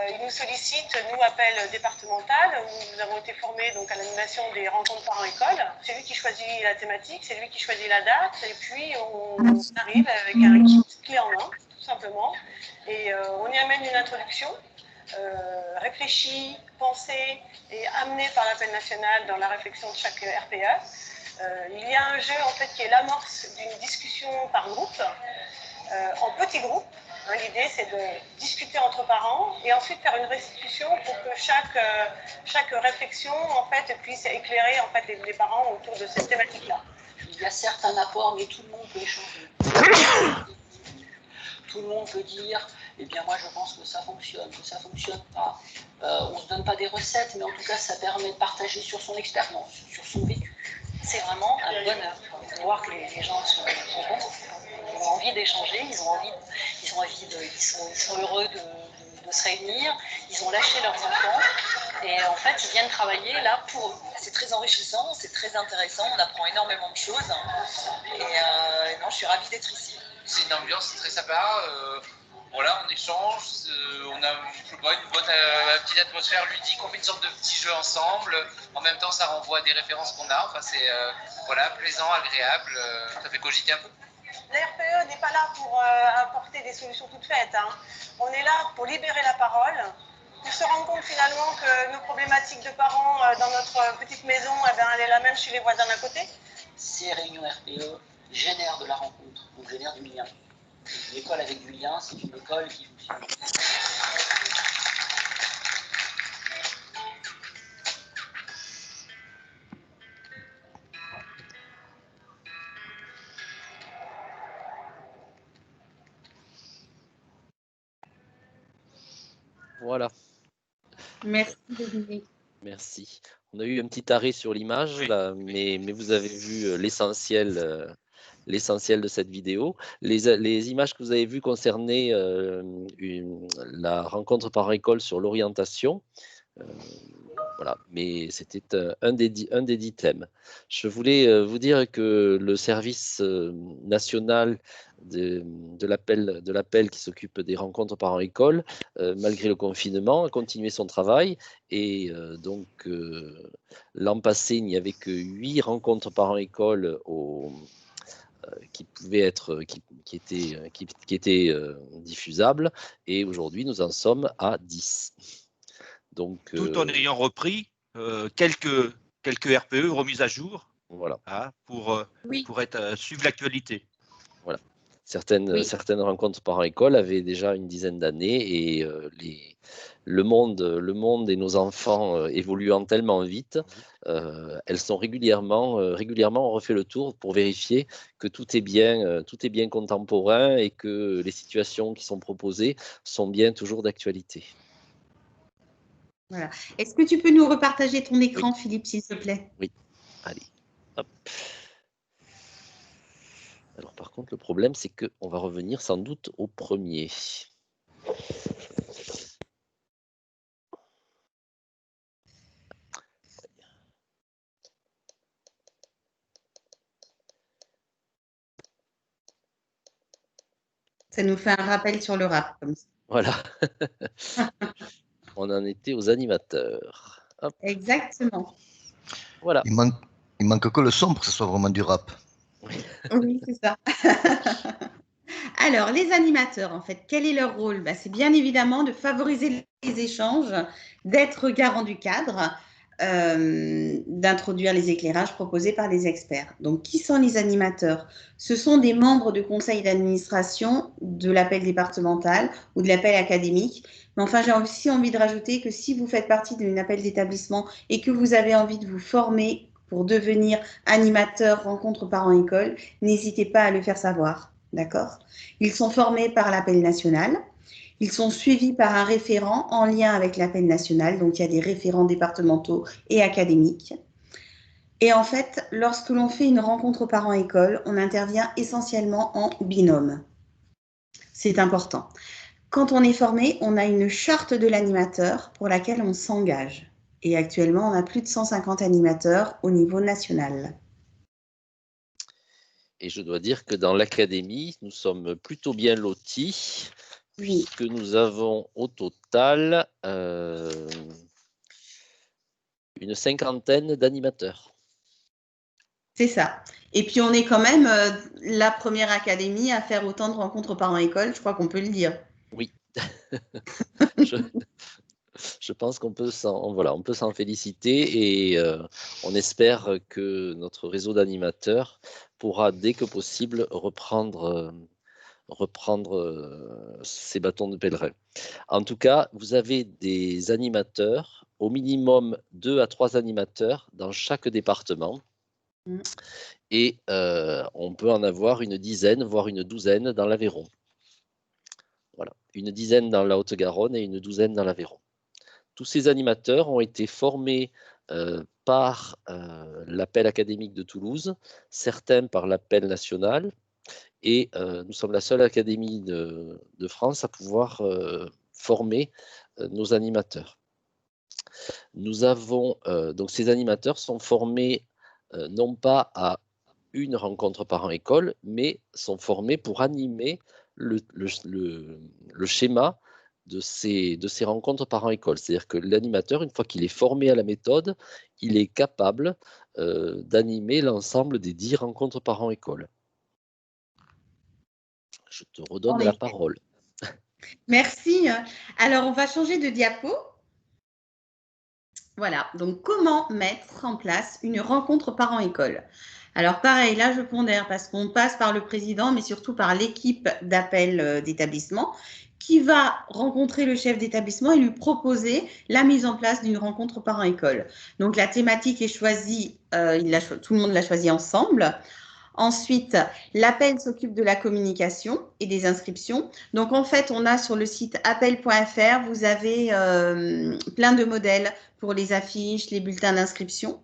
Il nous sollicite, nous, Appel départemental, où nous avons été formés à l'animation des rencontres parents-école. C'est lui qui choisit la thématique, c'est lui qui choisit la date, et puis on arrive avec un kit clé en main, tout simplement, et on y amène une introduction réfléchie, pensée et amenée par l'Appel national dans la réflexion de chaque RPE. Il y a un jeu en fait qui est l'amorce d'une discussion par groupe, en petits groupes. L'idée, c'est de discuter entre parents et ensuite faire une restitution pour que chaque réflexion en fait, puisse éclairer en fait, les parents autour de cette thématique-là. Il y a certes un apport, mais tout le monde peut échanger. Tout le monde peut dire, eh bien moi je pense que ça fonctionne pas. On ne se donne pas des recettes, mais en tout cas ça permet de partager sur son expérience, sur son vécu. C'est vraiment un bonheur de voir que les gens sont contents. Ils ont envie d'échanger, ils sont heureux de se réunir, ils ont lâché leurs enfants et en fait ils viennent travailler là pour eux. C'est très enrichissant, c'est très intéressant, on apprend énormément de choses et non, je suis ravie d'être ici. C'est une ambiance très sympa, voilà, on échange, on a une petite atmosphère ludique, on fait une sorte de petit jeu ensemble, en même temps ça renvoie à des références qu'on a, enfin c'est voilà, plaisant, agréable, ça fait cogiter un peu. La RPE n'est pas là pour apporter des solutions toutes faites. On est là pour libérer la parole, pour se rendre compte finalement que nos problématiques de parents dans notre petite maison, elle est la même chez les voisins d'à côté. Ces réunions RPE génèrent de la rencontre, donc génèrent du lien. Une école avec du lien, c'est une école qui fonctionne. Voilà. Merci, Dominique. Merci. On a eu un petit arrêt sur l'image, là, mais vous avez vu l'essentiel de cette vidéo. Les images que vous avez vues concernaient la rencontre par école sur l'orientation. Voilà, Voilà, mais c'était un des 10 thèmes. Je voulais vous dire que le service national de l'appel qui s'occupe des rencontres parents-école, malgré le confinement, a continué son travail. Et donc, l'an passé, il n'y avait que 8 rencontres parents-école qui pouvaient être, qui étaient diffusables. Et aujourd'hui, nous en sommes à 10. Donc, tout en ayant repris quelques RPE remises à jour, voilà, pour suivre l'actualité. Voilà. Certaines rencontres parents-école avaient déjà une dizaine d'années et le monde et nos enfants évoluant tellement vite, elles sont régulièrement, on refait le tour pour vérifier que tout est bien contemporain et que les situations qui sont proposées sont bien toujours d'actualité. Voilà. Est-ce que tu peux nous repartager ton écran, Philippe, s'il te plaît? Oui. Allez. Hop. Alors par contre, le problème, c'est qu'on va revenir sans doute au premier. Ça nous fait un rappel sur le rap, comme ça. Voilà. On en était aux animateurs. Hop. Exactement. Voilà. Il manque que le son pour que ce soit vraiment du rap. Oui, c'est ça. Alors, les animateurs, en fait, quel est leur rôle? C'est bien évidemment de favoriser les échanges, d'être garant du cadre, d'introduire les éclairages proposés par les experts. Donc, qui sont les animateurs? Ce sont des membres de conseil d'administration de l'appel départemental ou de l'appel académique. Mais enfin, j'ai aussi envie de rajouter que si vous faites partie d'un appel d'établissement et que vous avez envie de vous former pour devenir animateur rencontre parents-école, n'hésitez pas à le faire savoir. D'accord? Ils sont formés par l'appel national. Ils sont suivis par un référent en lien avec l'appel national. Donc, il y a des référents départementaux et académiques. Et en fait, lorsque l'on fait une rencontre parents-école, on intervient essentiellement en binôme. C'est important. Quand on est formé, on a une charte de l'animateur pour laquelle on s'engage. Et actuellement, on a plus de 150 animateurs au niveau national. Et je dois dire que dans l'académie, nous sommes plutôt bien lotis, puisque nous avons au total une 50aine d'animateurs. C'est ça. Et puis, on est quand même la première académie à faire autant de rencontres parents-école, je crois qu'on peut le dire. Oui. Je pense qu'on peut s'en féliciter et on espère que notre réseau d'animateurs pourra dès que possible reprendre ces bâtons de pèlerin. En tout cas, vous avez des animateurs, au minimum 2 à 3 animateurs dans chaque département. Et on peut en avoir une dizaine, voire une douzaine dans l'Aveyron. Voilà, une dizaine dans la Haute-Garonne et une douzaine dans l'Aveyron. Tous ces animateurs ont été formés par l'appel académique de Toulouse, certains par l'appel national, et nous sommes la seule académie de France à pouvoir former nos animateurs. Nous avons donc ces animateurs sont formés non pas à une rencontre parents-école, mais sont formés pour animer le schéma de ces rencontres parents-école. C'est-à-dire que l'animateur, une fois qu'il est formé à la méthode, il est capable d'animer l'ensemble des 10 rencontres parents-école. Je te redonne la parole. Merci. Alors, on va changer de diapo. Voilà, donc comment mettre en place une rencontre parents-école? Alors pareil, là je pondère parce qu'on passe par le président, mais surtout par l'équipe d'appel d'établissement qui va rencontrer le chef d'établissement et lui proposer la mise en place d'une rencontre parents-école. Donc la thématique est choisie, tout le monde l'a choisie ensemble. Ensuite, l'appel s'occupe de la communication et des inscriptions. Donc, en fait, on a sur le site appel.fr, vous avez plein de modèles pour les affiches, les bulletins d'inscription.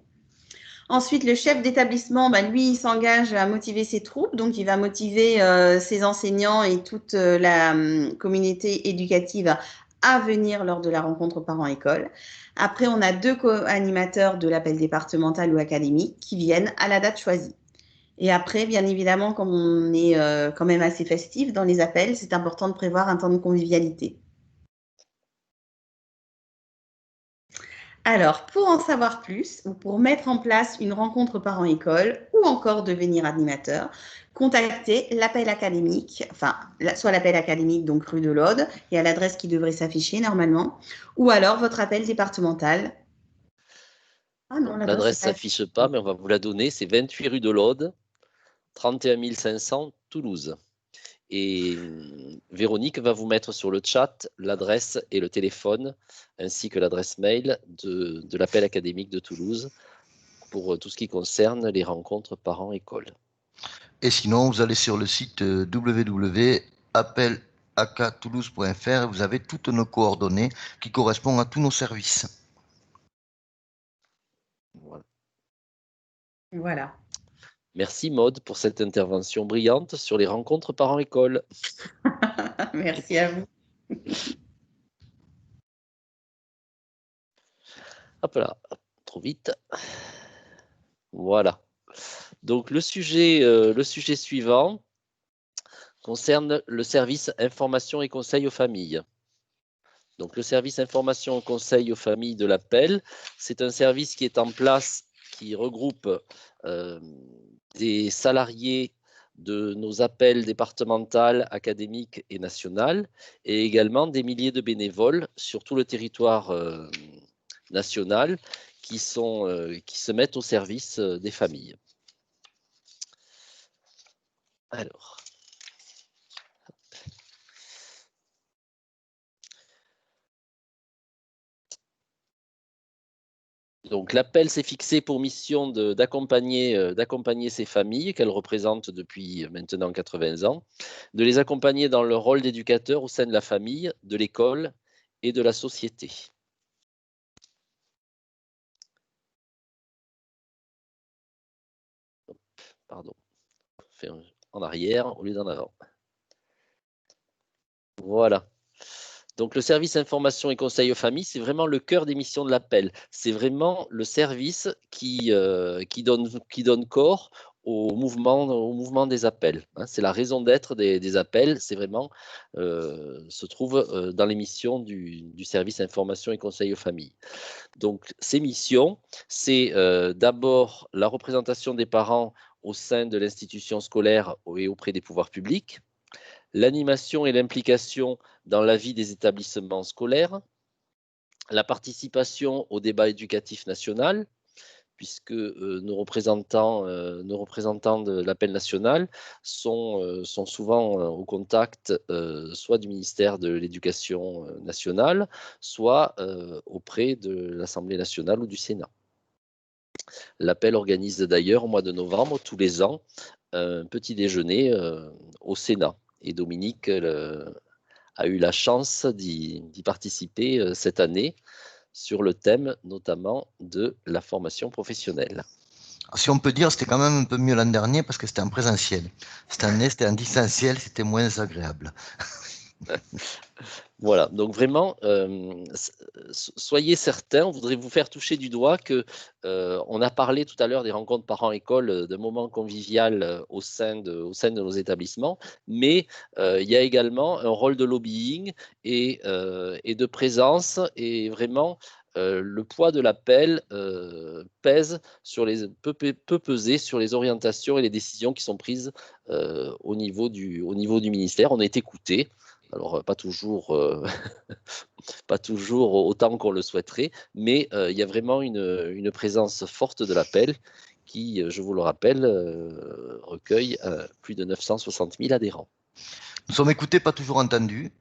Ensuite, le chef d'établissement, lui, il s'engage à motiver ses troupes. Donc, il va motiver ses enseignants et toute la communauté éducative à venir lors de la rencontre parents-école. Après, on a 2 co-animateurs de l'appel départemental ou académique qui viennent à la date choisie. Et après, bien évidemment, comme on est quand même assez festif dans les appels, c'est important de prévoir un temps de convivialité. Alors, pour en savoir plus ou pour mettre en place une rencontre parents-école ou encore devenir animateur, contactez l'appel académique, enfin, soit l'appel académique, donc rue de l'Aude, et à l'adresse qui devrait s'afficher normalement, ou alors votre appel départemental. Ah non, l'adresse ne s'affiche pas, mais on va vous la donner. C'est 28 rue de l'Aude, 31 500 Toulouse. Et Véronique va vous mettre sur le chat l'adresse et le téléphone, ainsi que l'adresse mail de l'appel académique de Toulouse pour tout ce qui concerne les rencontres parents-école. Et sinon, vous allez sur le site www.appelacatoulouse.fr et vous avez toutes nos coordonnées qui correspondent à tous nos services. Voilà. Merci Maude pour cette intervention brillante sur les rencontres parents-école. Merci à vous. Hop là, trop vite. Voilà. Donc le sujet suivant concerne le service information et conseil aux familles. Donc le service information et conseil aux familles de l'appel, c'est un service qui est en place, qui regroupe des salariés de nos appels départementaux, académiques et nationaux, et également des milliers de bénévoles sur tout le territoire national qui se mettent au service des familles. Alors. Donc l'appel s'est fixé pour mission d'accompagner ces familles qu'elles représentent depuis maintenant 80 ans, de les accompagner dans leur rôle d'éducateur au sein de la famille, de l'école et de la société. Pardon, fait en arrière au lieu d'en avant. Voilà. Donc, le service information et conseil aux familles, c'est vraiment le cœur des missions de l'appel. C'est vraiment le service qui donne corps au mouvement des appels. Hein. C'est la raison d'être des appels. C'est vraiment, se trouve dans les missions du service information et conseil aux familles. Donc, ces missions, c'est d'abord la représentation des parents au sein de l'institution scolaire et auprès des pouvoirs publics, l'animation et l'implication dans la vie des établissements scolaires, la participation au débat éducatif national, puisque nos représentants de l'appel national sont souvent au contact soit du ministère de l'Éducation nationale, soit auprès de l'Assemblée nationale ou du Sénat. L'appel organise d'ailleurs au mois de novembre, tous les ans, un petit déjeuner au Sénat. Et Dominique a eu la chance d'y participer cette année sur le thème notamment de la formation professionnelle. Si on peut dire, c'était quand même un peu mieux l'an dernier parce que c'était en présentiel. Cette année, c'était en distanciel, c'était moins agréable. Voilà, donc vraiment, soyez certains, on voudrait vous faire toucher du doigt que on a parlé tout à l'heure des rencontres parents-école, de moments convivial au sein de nos établissements, mais il y a également un rôle de lobbying et de présence, et vraiment le poids de l'appel peut peser sur les orientations et les décisions qui sont prises au niveau du ministère. On est écouté. Alors, pas toujours autant qu'on le souhaiterait, mais il y a vraiment une présence forte de l'appel qui, je vous le rappelle, recueille plus de 960 000 adhérents. Nous sommes écoutés, pas toujours entendus.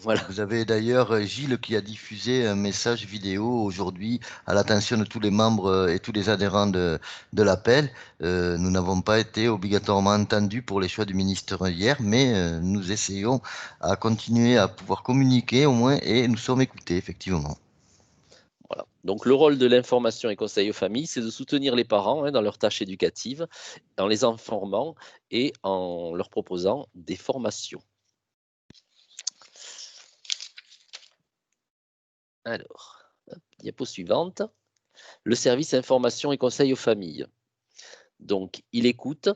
Voilà. Vous avez d'ailleurs Gilles qui a diffusé un message vidéo aujourd'hui à l'attention de tous les membres et tous les adhérents de l'appel. Nous n'avons pas été obligatoirement entendus pour les choix du ministre hier, mais nous essayons à continuer à pouvoir communiquer au moins et nous sommes écoutés effectivement. Voilà. Donc le rôle de l'information et conseil aux familles, c'est de soutenir les parents dans leurs tâches éducatives, en les informant et en leur proposant des formations. Alors, diapo suivante. Le service information et conseil aux familles. Donc, il écoute,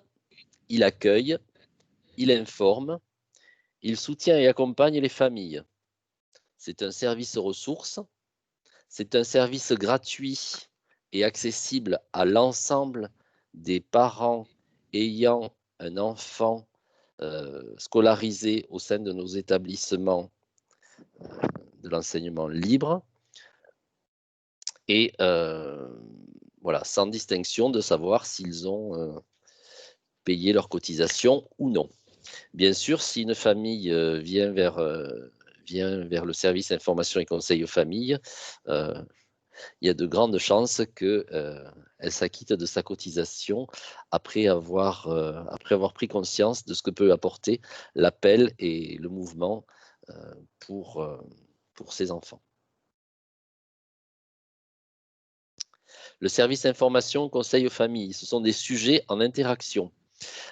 il accueille, il informe, il soutient et accompagne les familles. C'est un service ressources, c'est un service gratuit et accessible à l'ensemble des parents ayant un enfant scolarisé au sein de nos établissements de l'enseignement libre. Et voilà, sans distinction de savoir s'ils ont payé leur cotisation ou non. Bien sûr, si une famille vient vers le service information et conseil aux familles, il y a de grandes chances qu'elle s'acquitte de sa cotisation après avoir pris conscience de ce que peut apporter l'appel et le mouvement pour ses enfants. Le service information, conseil aux familles, ce sont des sujets en interaction.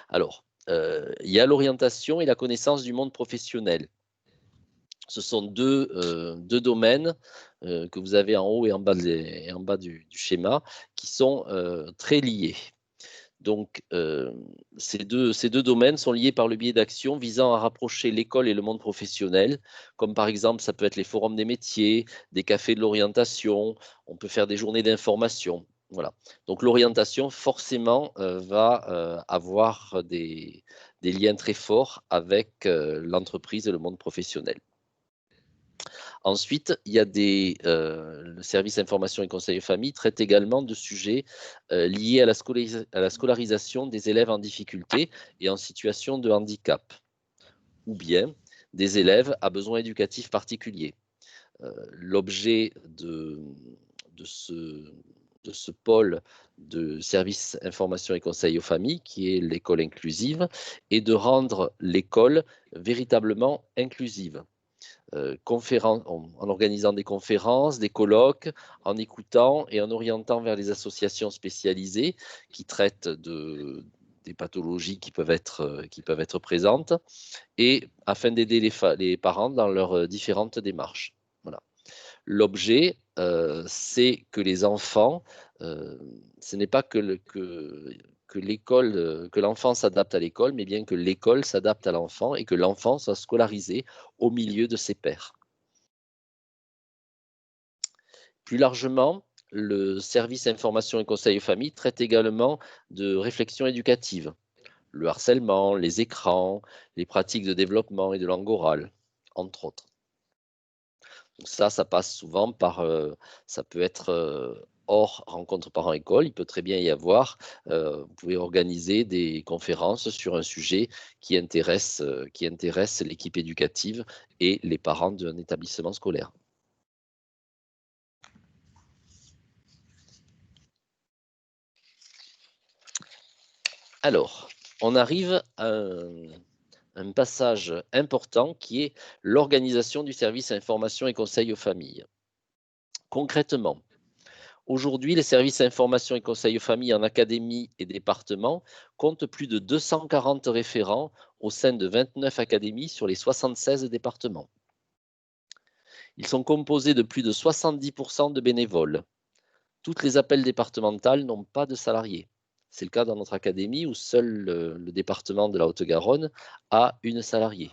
Alors, il y a l'orientation et la connaissance du monde professionnel. Ce sont deux domaines que vous avez en haut et en bas, du schéma qui sont très liés. Donc, ces deux domaines sont liés par le biais d'actions visant à rapprocher l'école et le monde professionnel, comme par exemple, ça peut être les forums des métiers, des cafés de l'orientation, on peut faire des journées d'information. Voilà. Donc, l'orientation, forcément, va avoir des liens très forts avec l'entreprise et le monde professionnel. Ensuite, il y a le service information et conseil aux familles traite également de sujets liés à la scolarisation des élèves en difficulté et en situation de handicap, ou bien des élèves à besoins éducatifs particuliers. L'objet de ce pôle de service information et conseil aux familles, qui est l'école inclusive, est de rendre l'école véritablement inclusive. En organisant des conférences, des colloques, en écoutant et en orientant vers les associations spécialisées qui traitent des pathologies qui peuvent être présentes, et afin d'aider les parents dans leurs différentes démarches. Voilà. L'objet, c'est que les enfants, ce n'est pas que l'enfant s'adapte à l'école, mais bien que l'école s'adapte à l'enfant et que l'enfant soit scolarisé au milieu de ses pairs. Plus largement, le service information et conseil aux familles traite également de réflexion éducative, le harcèlement, les écrans, les pratiques de développement et de langue orale, entre autres. Donc ça passe souvent par, ça peut être hors rencontre parents-école, il peut très bien y avoir, vous pouvez organiser des conférences sur un sujet qui intéresse l'équipe éducative et les parents d'un établissement scolaire. Alors, on arrive à un passage important qui est l'organisation du service information et conseil aux familles. Concrètement, aujourd'hui, les services information et conseil aux familles en académie et département comptent plus de 240 référents au sein de 29 académies sur les 76 départements. Ils sont composés de plus de 70% de bénévoles. Toutes les appels départementales n'ont pas de salariés. C'est le cas dans notre académie où seul le département de la Haute-Garonne a une salariée.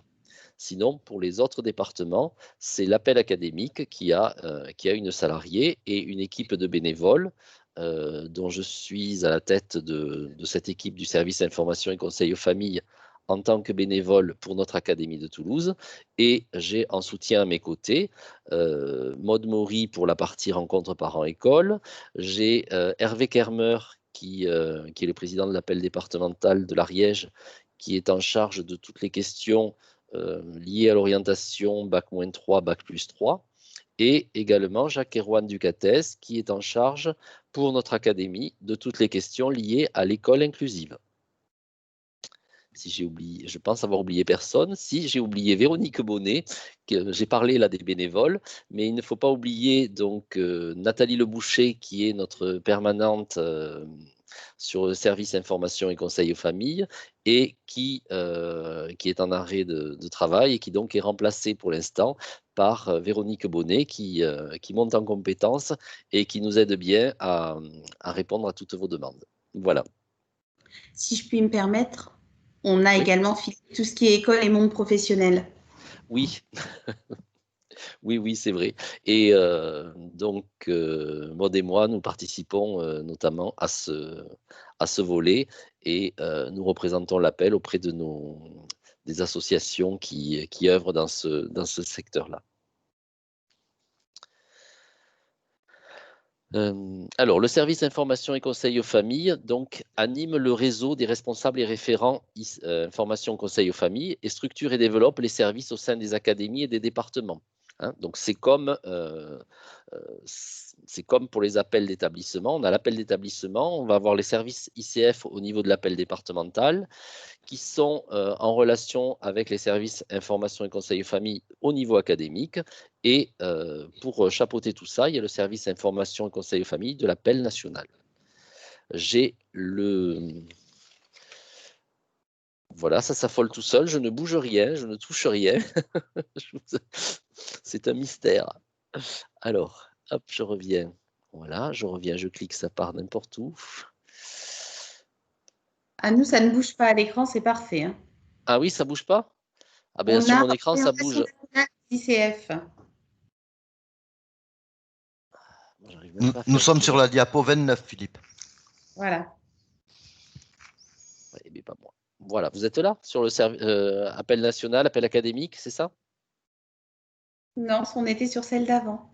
Sinon, pour les autres départements, c'est l'appel académique qui a une salariée et une équipe de bénévoles dont je suis à la tête de cette équipe du service information et conseil aux familles en tant que bénévole pour notre académie de Toulouse. Et j'ai en soutien à mes côtés Maude Maury pour la partie rencontre parents-école. J'ai Hervé Kermer qui est le président de l'appel départemental de l'Ariège, qui est en charge de toutes les questions liées à l'orientation Bac-3, Bac+3, et également Jacques Erwan Ducatès, qui est en charge pour notre académie de toutes les questions liées à l'école inclusive. Si j'ai oublié, je pense avoir oublié personne. Si j'ai oublié Véronique Bonnet, j'ai parlé là des bénévoles, mais il ne faut pas oublier donc Nathalie Leboucher, qui est notre permanente sur le service information et conseil aux familles et qui est en arrêt de travail et qui donc est remplacé pour l'instant par Véronique Bonnet qui monte en compétences et qui nous aide bien à répondre à toutes vos demandes. Voilà. Si je puis me permettre, on a Oui. également fait tout ce qui est école et monde professionnel. Oui. Oui, c'est vrai. Et donc, Maud et moi, nous participons notamment à ce volet et nous représentons l'appel auprès des associations qui œuvrent dans ce secteur-là. Alors, le service information et conseil aux familles donc, anime le réseau des responsables et référents information conseil aux familles et structure et développe les services au sein des académies et des départements. Hein. Donc, c'est comme pour les appels d'établissement. On a l'appel d'établissement, on va avoir les services ICF au niveau de l'appel départemental qui sont en relation avec les services information et conseil aux familles au niveau académique. Et pour chapeauter tout ça, il y a le service information et conseil aux familles de l'appel national. J'ai le... Voilà, ça s'affole tout seul, je ne bouge rien, je ne touche rien. C'est un mystère. Alors, hop, je reviens. Voilà, je reviens, je clique, ça part n'importe où. À nous, ça ne bouge pas à l'écran, c'est parfait. Hein. Ah oui, ça bouge pas? Ah ben sur mon écran, ça bouge. ICF. Nous sommes sur la diapo 29, Philippe. Voilà. Ouais, mais pas moi. Voilà, vous êtes là sur le appel national, appel académique, c'est ça? Non, on était sur celle d'avant.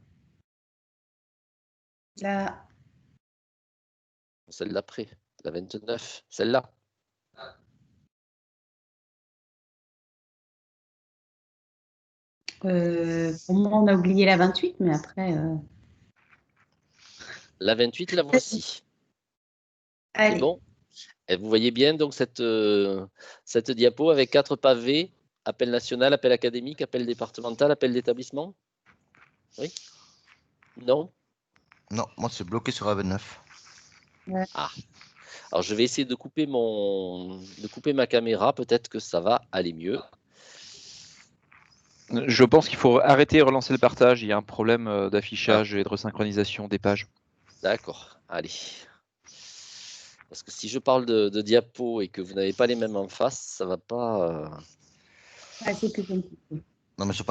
Celle d'après, la 29, celle-là. Pour moi, on a oublié la 28, mais après... La 28, la voici. Allez. C'est bon? Et vous voyez bien donc cette diapo avec 4 pavés, appel national, appel académique, appel départemental, appel d'établissement? Oui? Non? Non, moi c'est bloqué sur la 29. Ouais. Ah. Alors je vais essayer de couper ma caméra, peut-être que ça va aller mieux. Je pense qu'il faut arrêter et relancer le partage. Il y a un problème d'affichage et de resynchronisation des pages. D'accord, allez. Parce que si je parle de diapos et que vous n'avez pas les mêmes en face, ça va pas... C'est plus compliqué. Non, mais je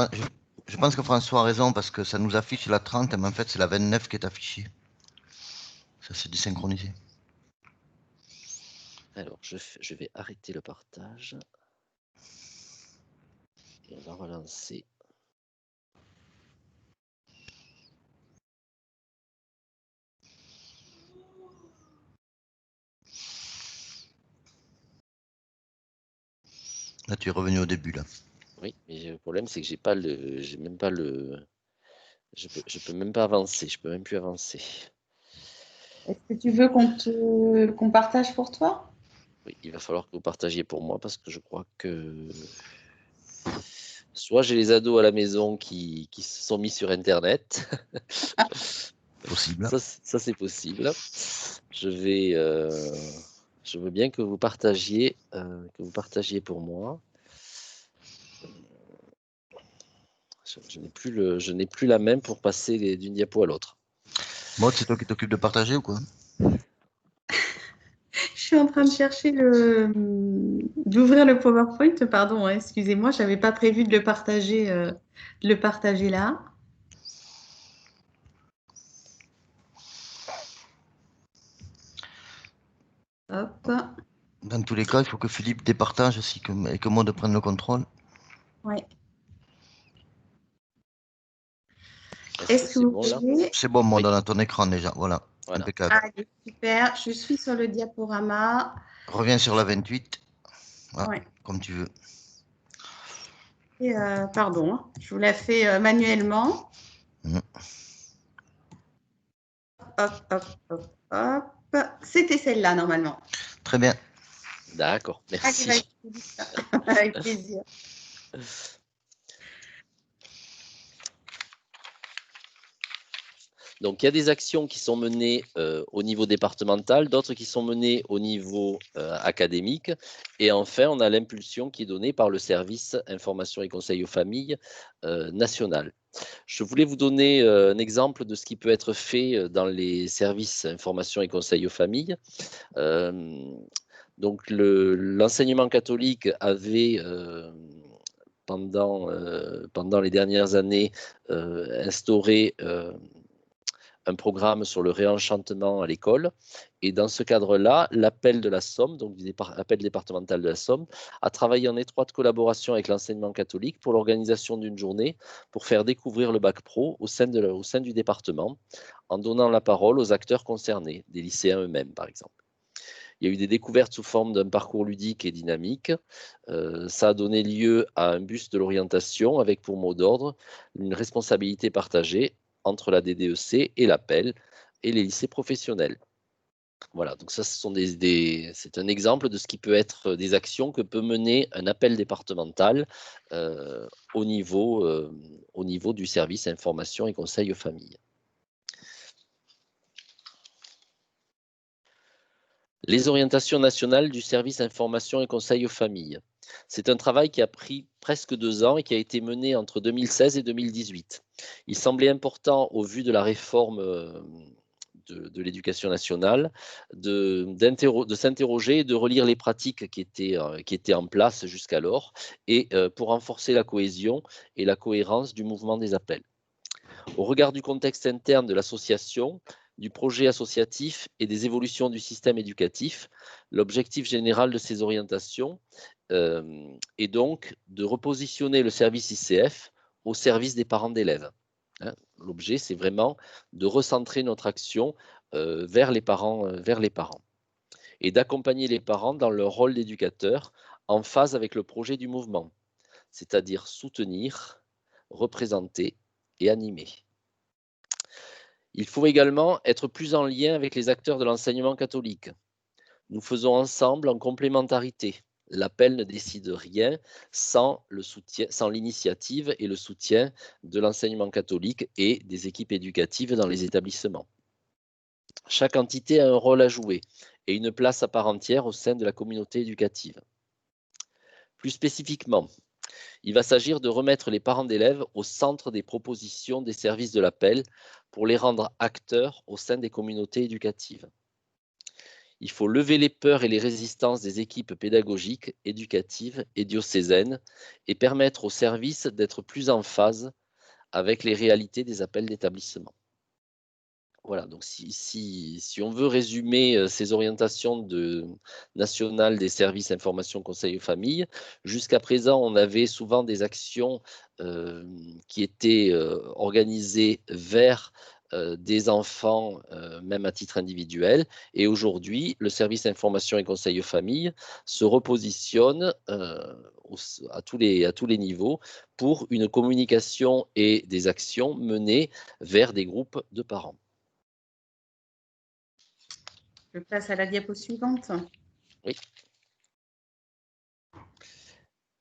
pense que François a raison parce que ça nous affiche la 30, mais en fait c'est la 29 qui est affichée. Ça c'est désynchronisé. Alors, je vais arrêter le partage. Et on va relancer. Là, tu es revenu au début, là. Oui, mais le problème, c'est que j'ai même pas le... Je peux même pas avancer, je peux même plus avancer. Est-ce que tu veux qu'on partage pour toi? Oui, il va falloir que vous partagiez pour moi parce que je crois que... Soit j'ai les ados à la maison qui se sont mis sur Internet. Possible. Ça c'est possible. Je veux bien que vous partagiez pour moi. Je n'ai plus la main pour passer d'une diapo à l'autre. Maud, c'est toi qui t'occupes de partager ou quoi? Je suis en train de chercher d'ouvrir le PowerPoint, pardon, hein, excusez-moi, je n'avais pas prévu de le partager là. Hop. Dans tous les cas, il faut que Philippe départage aussi et que Maud prenne le contrôle. Oui. Est-ce que vous voulez... C'est bon, Maud, on a ton écran déjà. Voilà. Impeccable. Allez, super. Je suis sur le diaporama. Reviens sur la 28. Voilà, Ouais. comme tu veux. Et, pardon, je vous la fais manuellement. Hop, hop, hop, hop. C'était celle-là, normalement. Très bien. D'accord, merci. Allez, avec plaisir. Donc, il y a des actions qui sont menées au niveau départemental, d'autres qui sont menées au niveau académique. Et enfin, on a l'impulsion qui est donnée par le service information et conseil aux familles national. Je voulais vous donner un exemple de ce qui peut être fait dans les services information et conseil aux familles. Donc, l'enseignement catholique avait, pendant les dernières années, instauré un programme sur le réenchantement à l'école. Et dans ce cadre-là, l'appel de la Somme, donc l'appel départemental de la Somme, a travaillé en étroite collaboration avec l'enseignement catholique pour l'organisation d'une journée pour faire découvrir le bac pro au sein du département, en donnant la parole aux acteurs concernés, des lycéens eux-mêmes par exemple. Il y a eu des découvertes sous forme d'un parcours ludique et dynamique. Ça a donné lieu à un bus de l'orientation avec pour mot d'ordre une responsabilité partagée entre la DDEC et l'appel et les lycées professionnels. Voilà, donc ça, c'est un exemple de ce qui peut être des actions que peut mener un appel départemental au niveau du service information et conseil aux familles. Les orientations nationales du service information et conseil aux familles. C'est un travail qui a pris presque 2 ans et qui a été mené entre 2016 et 2018. Il semblait important, au vu de la réforme de l'éducation nationale, de s'interroger et de relire les pratiques qui étaient en place jusqu'alors et pour renforcer la cohésion et la cohérence du mouvement des appels. Au regard du contexte interne de l'association, du projet associatif et des évolutions du système éducatif, l'objectif général de ces orientations est donc de repositionner le service ICF au service des parents d'élèves. Hein, l'objet, c'est vraiment de recentrer notre action vers les parents et d'accompagner les parents dans leur rôle d'éducateur en phase avec le projet du mouvement, c'est-à-dire soutenir, représenter et animer. Il faut également être plus en lien avec les acteurs de l'enseignement catholique. Nous faisons ensemble en complémentarité. L'appel ne décide rien sans l'initiative et le soutien de l'enseignement catholique et des équipes éducatives dans les établissements. Chaque entité a un rôle à jouer et une place à part entière au sein de la communauté éducative. Plus spécifiquement, il va s'agir de remettre les parents d'élèves au centre des propositions des services de l'appel pour les rendre acteurs au sein des communautés éducatives. Il faut lever les peurs et les résistances des équipes pédagogiques, éducatives et diocésaines et permettre aux services d'être plus en phase avec les réalités des appels d'établissement. Voilà, donc si on veut résumer ces orientations nationales des services information conseil aux familles, jusqu'à présent, on avait souvent des actions qui étaient organisées vers des enfants, même à titre individuel. Et aujourd'hui, le service information et conseil aux familles se repositionne à tous les niveaux pour une communication et des actions menées vers des groupes de parents. Je passe à la diapo suivante. Oui.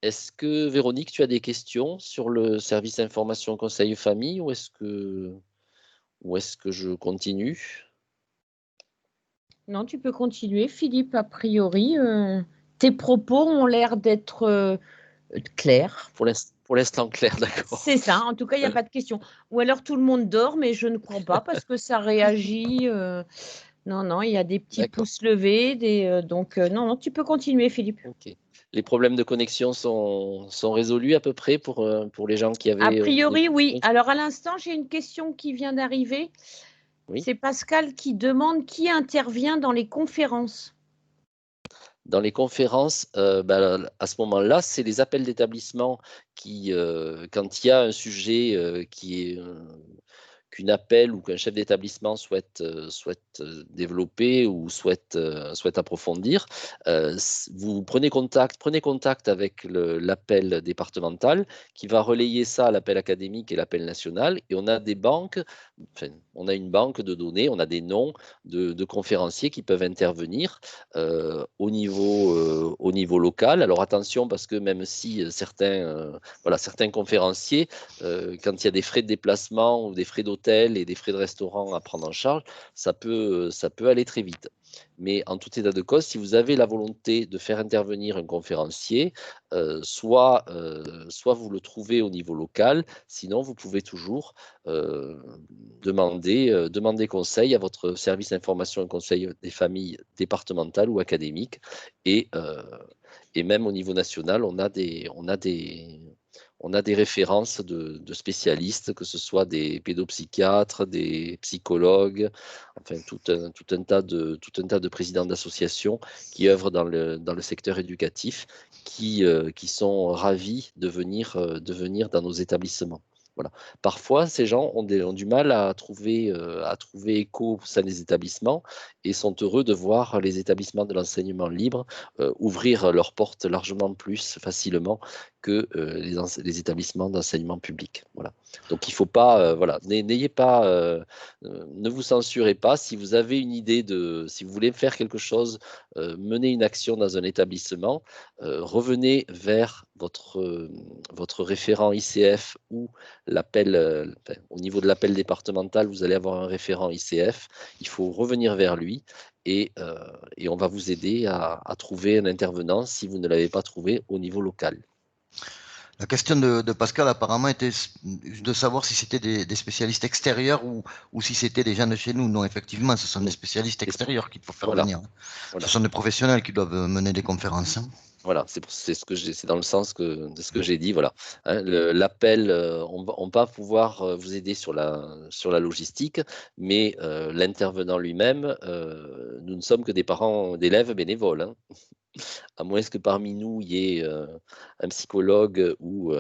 Est-ce que, Véronique, tu as des questions sur le service information conseil aux familles ou est-ce que je continue? Non, tu peux continuer, Philippe. A priori, tes propos ont l'air d'être clairs. Pour l'instant, clair, d'accord. C'est ça, en tout cas, il n'y a pas de question. Ou alors tout le monde dort, mais je ne crois pas parce que ça réagit. Non, il y a des petits pouces levés. Donc, non, tu peux continuer, Philippe. Ok. Les problèmes de connexion sont résolus à peu près pour les gens qui avaient… A priori, oui. Alors, à l'instant, j'ai une question qui vient d'arriver. Oui. C'est Pascal qui demande qui intervient dans les conférences. Dans les conférences, à ce moment-là, c'est les appels d'établissement qui, quand il y a un sujet qu'une appel ou qu'un chef d'établissement souhaite développer ou souhaite approfondir, vous prenez contact avec l'appel départemental qui va relayer ça à l'appel académique et l'appel national. Et on a des banques, enfin, On a une banque de données, on a des noms de conférenciers qui peuvent intervenir au niveau local. Alors attention, parce que même si certains conférenciers, quand il y a des frais de déplacement ou des frais d'hôtel et des frais de restaurant à prendre en charge, ça peut aller très vite. Mais en tout état de cause, si vous avez la volonté de faire intervenir un conférencier, soit vous le trouvez au niveau local, sinon vous pouvez toujours demander conseil à votre service information et conseil des familles départementales ou académiques. Et même au niveau national, on a des références de spécialistes, que ce soit des pédopsychiatres, des psychologues, enfin tout un tas de présidents d'associations qui œuvrent dans le secteur éducatif, qui sont ravis de venir dans nos établissements. Voilà. Parfois, ces gens ont du mal à trouver écho au sein des établissements et sont heureux de voir les établissements de l'enseignement libre ouvrir leurs portes largement plus facilement que les établissements d'enseignement public. Voilà. Donc il ne faut pas, n'ayez pas, ne vous censurez pas. Si vous avez une idée si vous voulez faire quelque chose, mener une action dans un établissement, revenez vers votre référent ICF ou l'appel, au niveau de l'appel départemental, vous allez avoir un référent ICF. Il faut revenir vers lui et on va vous aider à trouver un intervenant si vous ne l'avez pas trouvé au niveau local. La question de Pascal apparemment était de savoir si c'était des spécialistes extérieurs ou si c'était des gens de chez nous. Non, effectivement, ce sont des spécialistes extérieurs qu'il faut faire venir. Voilà. Ce sont des professionnels qui doivent mener des conférences. Voilà, c'est dans le sens de ce que j'ai dit. Voilà, hein, l'appel, on va pouvoir vous aider sur la logistique, mais l'intervenant lui-même, nous ne sommes que des parents d'élèves bénévoles. Hein. À moins que parmi nous, il y ait un psychologue ou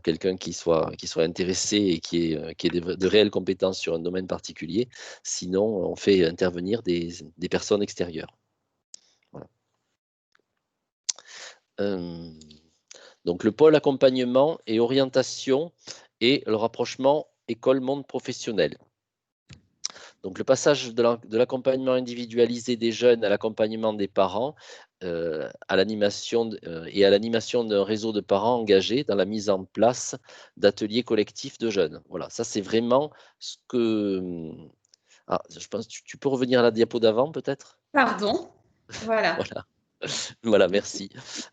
quelqu'un qui soit intéressé et qui ait de réelles compétences sur un domaine particulier. Sinon, on fait intervenir des personnes extérieures. Voilà. Donc, le pôle accompagnement et orientation et le rapprochement école-monde professionnel. Donc, le passage de l'accompagnement individualisé des jeunes à l'accompagnement des parents à l'animation d'un réseau de parents engagés dans la mise en place d'ateliers collectifs de jeunes. Voilà, ça c'est vraiment ce que... je pense tu peux revenir à la diapo d'avant peut-être ? Pardon, voilà. Voilà, merci.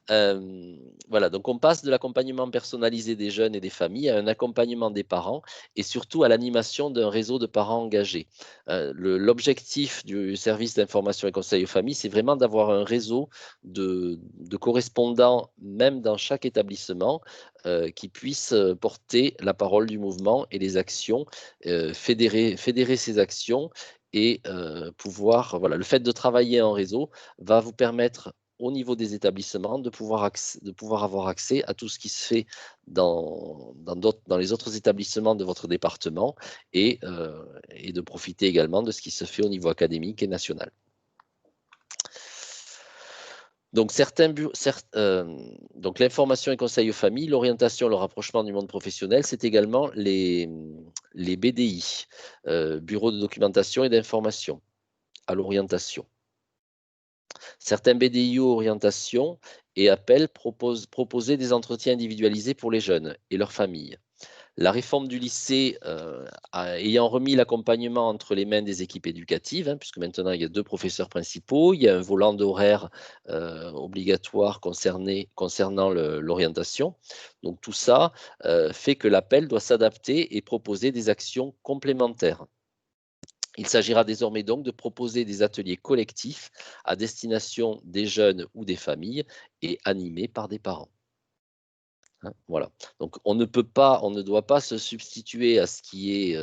Voilà, donc on passe de l'accompagnement personnalisé des jeunes et des familles à un accompagnement des parents et surtout à l'animation d'un réseau de parents engagés. L'objectif du service d'information et conseil aux familles, c'est vraiment d'avoir un réseau de correspondants, même dans chaque établissement, qui puissent porter la parole du mouvement et les actions, fédérer ces actions. Et le fait de travailler en réseau va vous permettre au niveau des établissements de pouvoir avoir accès à tout ce qui se fait dans les autres établissements de votre département et de profiter également de ce qui se fait au niveau académique et national. Donc, donc l'information et conseil aux familles, l'orientation, le rapprochement du monde professionnel, c'est également les BDI, bureaux de documentation et d'information, à l'orientation. Certains BDI orientation et appels proposer des entretiens individualisés pour les jeunes et leurs familles. La réforme du lycée ayant remis l'accompagnement entre les mains des équipes éducatives, puisque maintenant il y a 2 professeurs principaux, il y a un volant d'horaire obligatoire concernant l'orientation. Donc tout ça fait que l'appel doit s'adapter et proposer des actions complémentaires. Il s'agira désormais donc de proposer des ateliers collectifs à destination des jeunes ou des familles et animés par des parents. Voilà. Donc on ne doit pas se substituer à ce qui est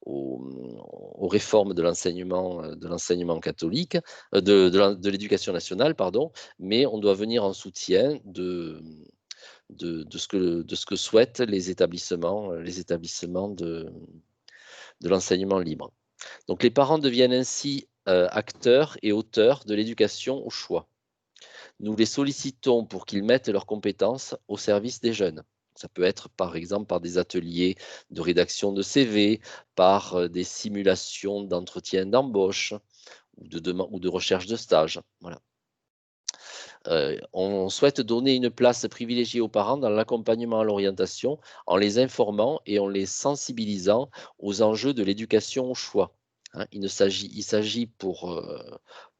aux réformes de l'enseignement catholique, de l'éducation nationale, pardon, mais on doit venir en soutien de ce que souhaitent les établissements de l'enseignement libre. Donc les parents deviennent ainsi acteurs et auteurs de l'éducation au choix. Nous les sollicitons pour qu'ils mettent leurs compétences au service des jeunes. Ça peut être par exemple par des ateliers de rédaction de CV, par des simulations d'entretien d'embauche ou de recherche de stage. Voilà. On souhaite donner une place privilégiée aux parents dans l'accompagnement à l'orientation en les informant et en les sensibilisant aux enjeux de l'éducation au choix. Hein, il s'agit pour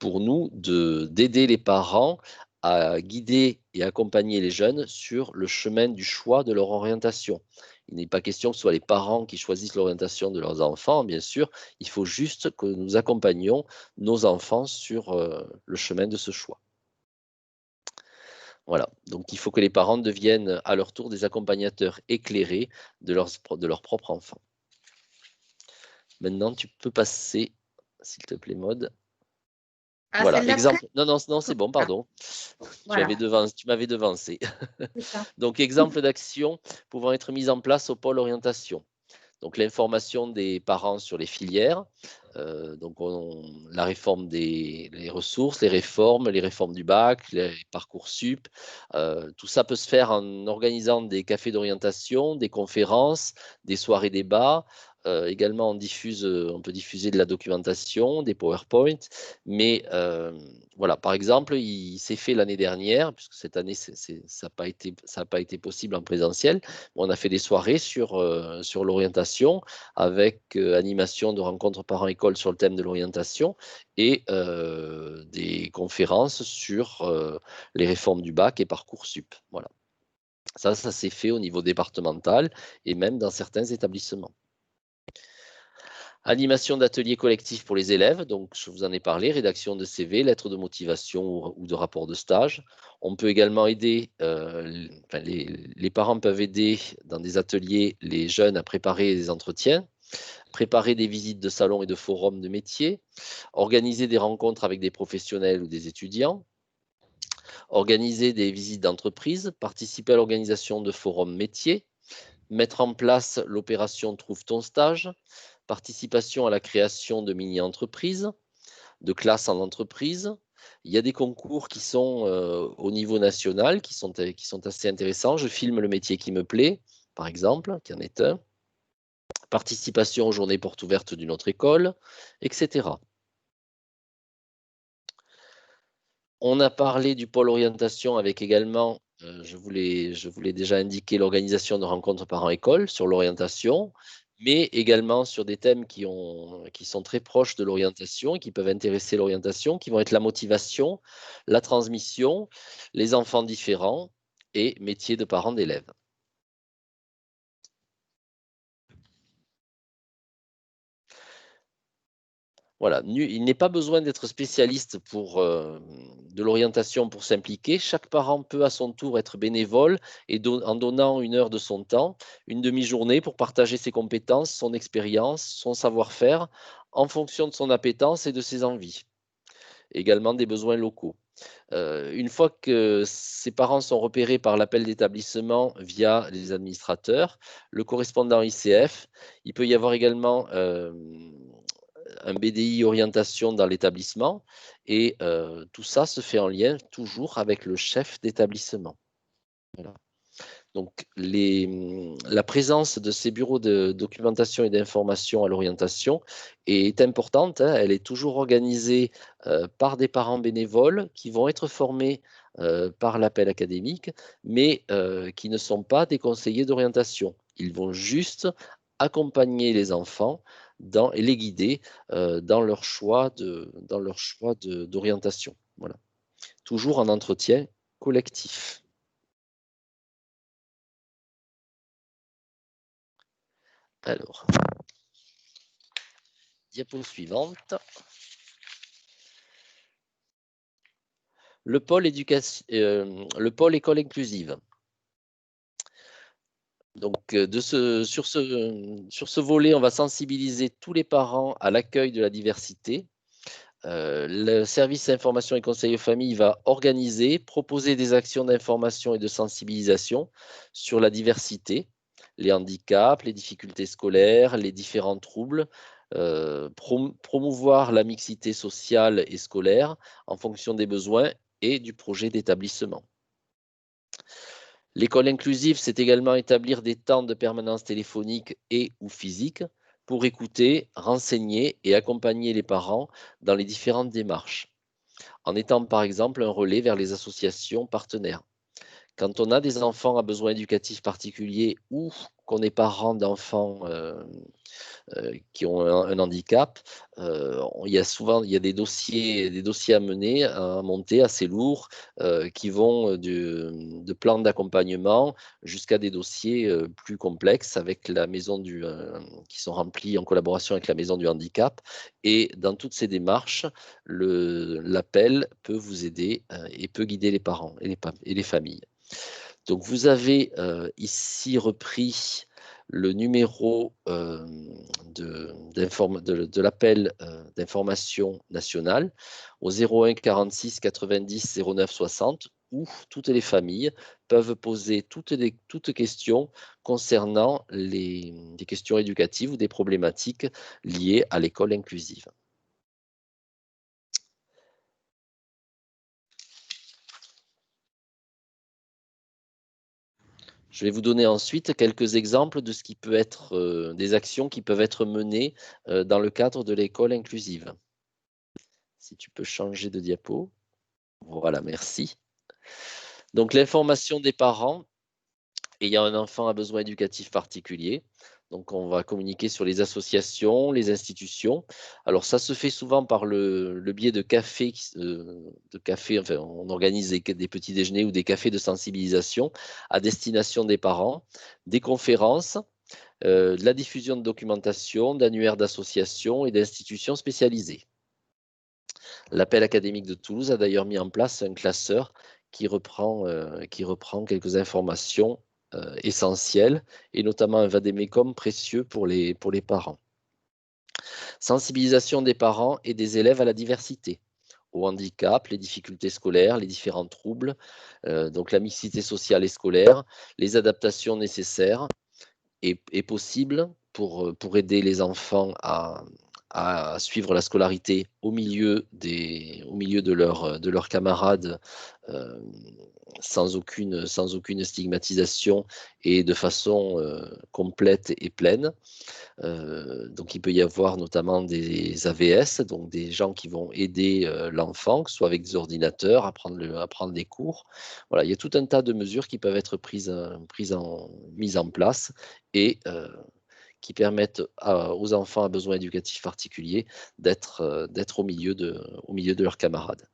nous d'aider les parents à guider et accompagner les jeunes sur le chemin du choix de leur orientation. Il n'est pas question que ce soit les parents qui choisissent l'orientation de leurs enfants, bien sûr. Il faut juste que nous accompagnions nos enfants sur le chemin de ce choix. Voilà, donc il faut que les parents deviennent à leur tour des accompagnateurs éclairés de leur propre enfant. Maintenant, tu peux passer, s'il te plaît, Maud. Ah, Voilà, celle-là exemple. Non, c'est bon, pardon. Voilà. Tu m'avais devancé. C'est ça. Donc, exemple d'action pouvant être mise en place au pôle orientation. Donc, l'information des parents sur les filières, donc la réforme les ressources, les réformes du bac, les Parcoursup, tout ça peut se faire en organisant des cafés d'orientation, des conférences, des soirées débats. Également, on peut diffuser de la documentation, des PowerPoint, mais voilà, par exemple, il s'est fait l'année dernière, puisque cette année, ça n'a pas été possible en présentiel. On a fait des soirées sur l'orientation avec animation de rencontres parents-école sur le thème de l'orientation et des conférences sur les réformes du bac et Parcoursup. Voilà. Ça s'est fait au niveau départemental et même dans certains établissements. Animation d'ateliers collectifs pour les élèves, donc je vous en ai parlé, rédaction de CV, lettres de motivation ou de rapport de stage. On peut également aider, les parents peuvent aider dans des ateliers les jeunes à préparer des entretiens, préparer des visites de salons et de forums de métiers, organiser des rencontres avec des professionnels ou des étudiants, organiser des visites d'entreprise, participer à l'organisation de forums métiers, mettre en place l'opération Trouve ton stage, participation à la création de mini-entreprises, de classes en entreprise. Il y a des concours qui sont au niveau national, qui sont assez intéressants. Je filme le métier qui me plaît, par exemple, qui en est un. Participation aux journées portes ouvertes d'une autre école, etc. On a parlé du pôle orientation avec également, je vous l'ai déjà indiqué, l'organisation de rencontres parents-école sur l'orientation, mais également sur des thèmes qui sont très proches de l'orientation et qui peuvent intéresser l'orientation, qui vont être la motivation, la transmission, les enfants différents et métiers de parents d'élèves. Voilà, il n'est pas besoin d'être spécialiste de l'orientation pour s'impliquer. Chaque parent peut à son tour être bénévole et en donnant 1 heure de son temps, une demi-journée pour partager ses compétences, son expérience, son savoir-faire en fonction de son appétence et de ses envies. Également des besoins locaux. Une fois que ces parents sont repérés par l'appel d'établissement via les administrateurs, le correspondant ICF, il peut y avoir également un BDI orientation dans l'établissement et tout ça se fait en lien toujours avec le chef d'établissement. Voilà. Donc, la présence de ces bureaux de documentation et d'information à l'orientation est importante. Hein. Elle est toujours organisée par des parents bénévoles qui vont être formés par l'appel académique, mais qui ne sont pas des conseillers d'orientation. Ils vont juste accompagner les enfants et les guider dans leur choix d'orientation. Voilà. Toujours en entretien collectif. Alors, diapo suivante. Le pôle école inclusive. Donc, sur ce volet, on va sensibiliser tous les parents à l'accueil de la diversité. Le service information et conseil aux familles va organiser, proposer des actions d'information et de sensibilisation sur la diversité, les handicaps, les difficultés scolaires, les différents troubles, promouvoir la mixité sociale et scolaire en fonction des besoins et du projet d'établissement. L'école inclusive, c'est également établir des temps de permanence téléphonique et ou physique pour écouter, renseigner et accompagner les parents dans les différentes démarches, en étant par exemple un relais vers les associations partenaires. Quand on a des enfants à besoins éducatifs particuliers ou qu'on est parent d'enfants qui ont un handicap, il y a des dossiers à mener, à monter assez lourds, qui vont de plans d'accompagnement jusqu'à des dossiers plus complexes avec la maison qui sont remplis en collaboration avec la maison du handicap. Et dans toutes ces démarches, l'appel peut vous aider et peut guider les parents et les familles. Donc vous avez ici repris le numéro de l'appel d'information nationale au 01 46 90 09 60 où toutes les familles peuvent poser toutes questions concernant des questions éducatives ou des problématiques liées à l'école inclusive. Je vais vous donner ensuite quelques exemples de ce qui peut être des actions qui peuvent être menées dans le cadre de l'école inclusive. Si tu peux changer de diapo. Voilà, merci. Donc l'information des parents ayant un enfant à besoin éducatif particulier. Donc on va communiquer sur les associations, les institutions. Alors ça se fait souvent par le biais de cafés, enfin, on organise des petits déjeuners ou des cafés de sensibilisation à destination des parents, des conférences, de la diffusion de documentation, d'annuaires d'associations et d'institutions spécialisées. L'appel académique de Toulouse a d'ailleurs mis en place un classeur qui reprend quelques informations essentielles et notamment un vade-mecum précieux pour les parents. Sensibilisation des parents et des élèves à la diversité, au handicap, les difficultés scolaires, les différents troubles, donc la mixité sociale et scolaire, les adaptations nécessaires et possibles pour aider les enfants à suivre la scolarité au milieu de leurs camarades sans aucune stigmatisation et de façon complète et pleine. Donc il peut y avoir notamment des AVS, donc des gens qui vont aider l'enfant, que ce soit avec des ordinateurs, à prendre des cours. Voilà, il y a tout un tas de mesures qui peuvent être mises en place et qui permettent aux enfants à besoins éducatifs particuliers d'être au milieu de leurs camarades.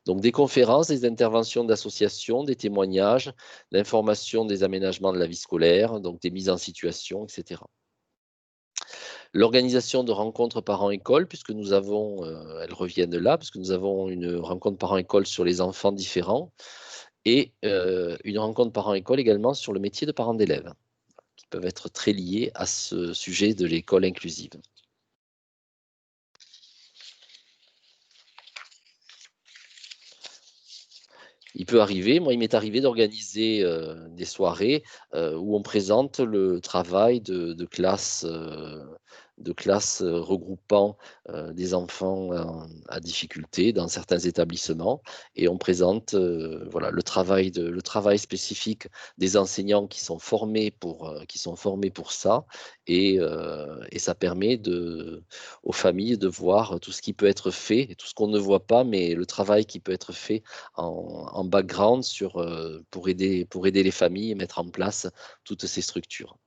Donc des conférences, des interventions d'associations, des témoignages, l'information des aménagements de la vie scolaire, donc des mises en situation, etc. L'organisation de rencontres parents-école, puisque nous avons, elles reviennent là, puisque nous avons une rencontre parents-école sur les enfants différents et une rencontre parents-école également sur le métier de parent d'élève, qui peuvent être très liés à ce sujet de l'école inclusive. Il peut arriver, moi il m'est arrivé d'organiser des soirées où on présente le travail de classes regroupant des enfants à difficulté dans certains établissements et on présente voilà, le travail spécifique des enseignants qui sont formés pour ça et ça permet aux familles de voir tout ce qui peut être fait et tout ce qu'on ne voit pas, mais le travail qui peut être fait en background pour aider les familles et mettre en place toutes ces structures.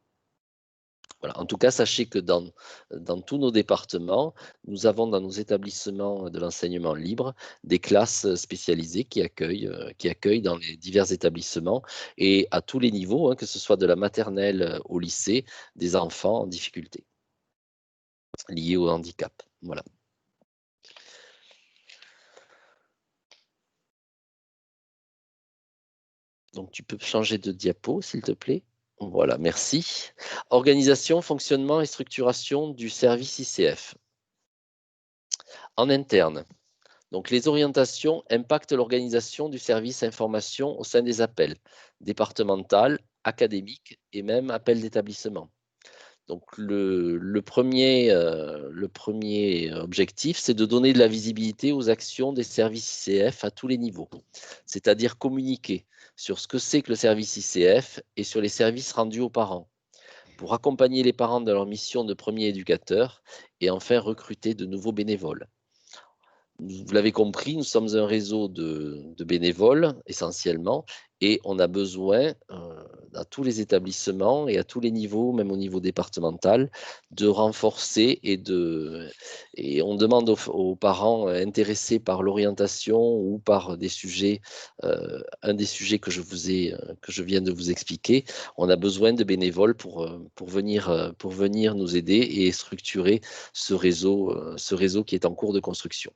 Voilà. En tout cas, sachez que dans tous nos départements, nous avons dans nos établissements de l'enseignement libre des classes spécialisées qui accueillent dans les divers établissements et à tous les niveaux, que ce soit de la maternelle au lycée, des enfants en difficulté liés au handicap. Voilà. Donc, tu peux changer de diapo, s'il te plaît. Voilà, merci. Organisation, fonctionnement et structuration du service ICF. En interne, donc les orientations impactent l'organisation du service information au sein des appels, départemental, académique et même appels d'établissement. Donc le premier objectif, c'est de donner de la visibilité aux actions des services ICF à tous les niveaux, c'est-à-dire communiquer sur ce que c'est que le service ICF et sur les services rendus aux parents, pour accompagner les parents dans leur mission de premier éducateur et enfin recruter de nouveaux bénévoles. Vous l'avez compris, nous sommes un réseau de bénévoles essentiellement et on a besoin à tous les établissements et à tous les niveaux, même au niveau départemental, de renforcer et on demande aux parents intéressés par l'orientation ou par des sujets, un des sujets que je viens de vous expliquer, on a besoin de bénévoles pour venir nous aider et structurer ce réseau qui est en cours de construction.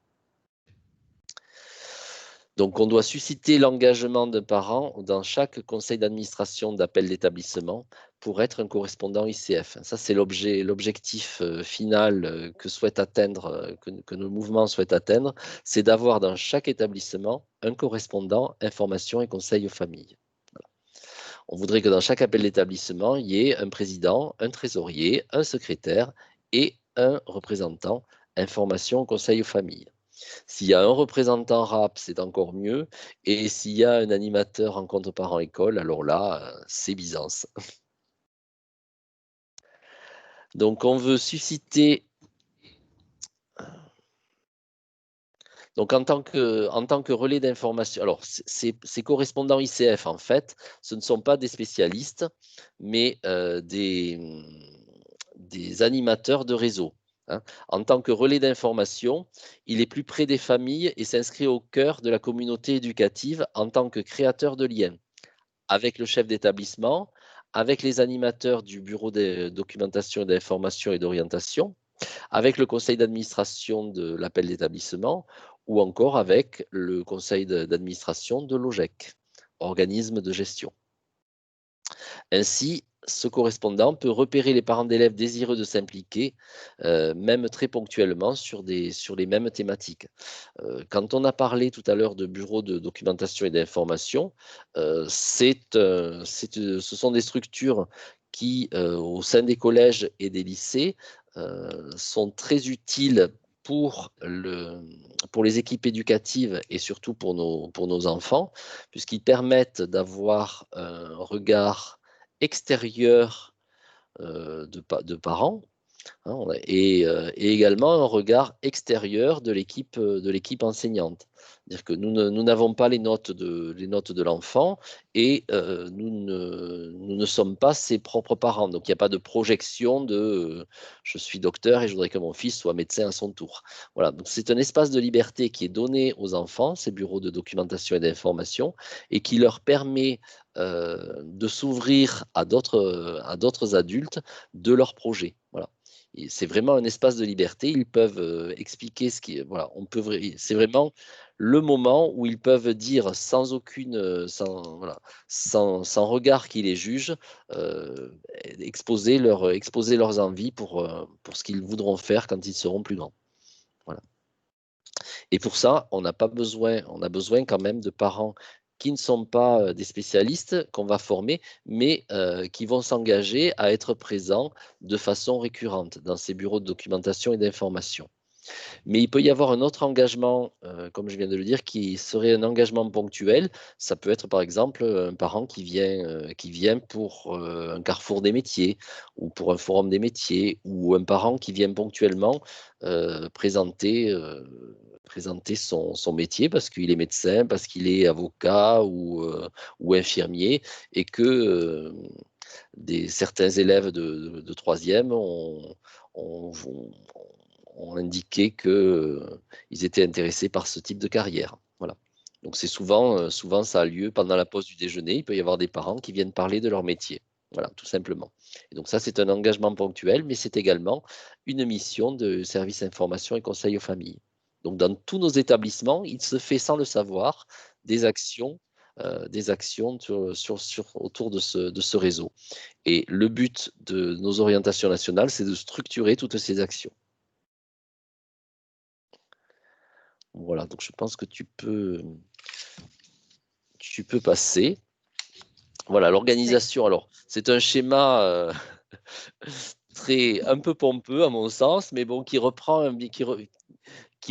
Donc, on doit susciter l'engagement d'un parent dans chaque conseil d'administration d'appel d'établissement pour être un correspondant ICF. Ça, c'est l'objectif final que nos mouvements souhaitent atteindre, c'est d'avoir dans chaque établissement un correspondant information et conseil aux familles. Voilà. On voudrait que dans chaque appel d'établissement, il y ait un président, un trésorier, un secrétaire et un représentant information, conseil aux familles. S'il y a un représentant RAP, c'est encore mieux. Et s'il y a un animateur rencontre parents-école, alors là, c'est Byzance. Donc, on veut susciter... Donc, en tant que relais d'information, alors, ces correspondants ICF, en fait, ce ne sont pas des spécialistes, mais des animateurs de réseau. En tant que relais d'information, il est plus près des familles et s'inscrit au cœur de la communauté éducative en tant que créateur de liens avec le chef d'établissement, avec les animateurs du bureau de documentation, d'information et d'orientation, avec le conseil d'administration de l'appel d'établissement ou encore avec le conseil d'administration de l'OGEC, organisme de gestion. Ainsi, ce correspondant peut repérer les parents d'élèves désireux de s'impliquer, même très ponctuellement, sur les mêmes thématiques. Quand on a parlé tout à l'heure de bureau de documentation et d'information, ce sont des structures qui, au sein des collèges et des lycées, sont très utiles pour les équipes éducatives et surtout pour nos enfants, puisqu'ils permettent d'avoir un regard extérieur de parents, et également un regard extérieur de l'équipe enseignante. C'est-à-dire que nous n'avons pas les notes de l'enfant et nous ne sommes pas ses propres parents. Donc, il n'y a pas de projection de je suis docteur et je voudrais que mon fils soit médecin à son tour. Voilà. Donc, c'est un espace de liberté qui est donné aux enfants, ces bureaux de documentation et d'information, et qui leur permet de s'ouvrir à d'autres adultes de leurs projets. Voilà. C'est vraiment un espace de liberté. Ils peuvent expliquer ce qui, voilà, c'est vraiment le moment où ils peuvent dire sans regard qui les juge, exposer leurs envies pour ce qu'ils voudront faire quand ils seront plus grands. Voilà. Et pour ça, on a besoin quand même de parents qui ne sont pas des spécialistes qu'on va former, mais qui vont s'engager à être présents de façon récurrente dans ces bureaux de documentation et d'information. Mais il peut y avoir un autre engagement, comme je viens de le dire, qui serait un engagement ponctuel. Ça peut être par exemple un parent qui vient pour un carrefour des métiers ou pour un forum des métiers, ou un parent qui vient ponctuellement présenter son métier parce qu'il est médecin, parce qu'il est avocat ou infirmier, et que certains élèves de troisième ont indiqué qu'ils étaient intéressés par ce type de carrière. Voilà. Donc c'est souvent ça a lieu pendant la pause du déjeuner. Il peut y avoir des parents qui viennent parler de leur métier. Voilà, tout simplement. Et donc ça, c'est un engagement ponctuel, mais c'est également une mission de service information et conseil aux familles. Donc dans tous nos établissements, il se fait sans le savoir des actions autour de ce réseau. Et le but de nos orientations nationales, c'est de structurer toutes ces actions. Voilà, donc je pense que tu peux passer. Voilà, l'organisation. Alors, c'est un schéma un peu pompeux à mon sens, mais bon, qui a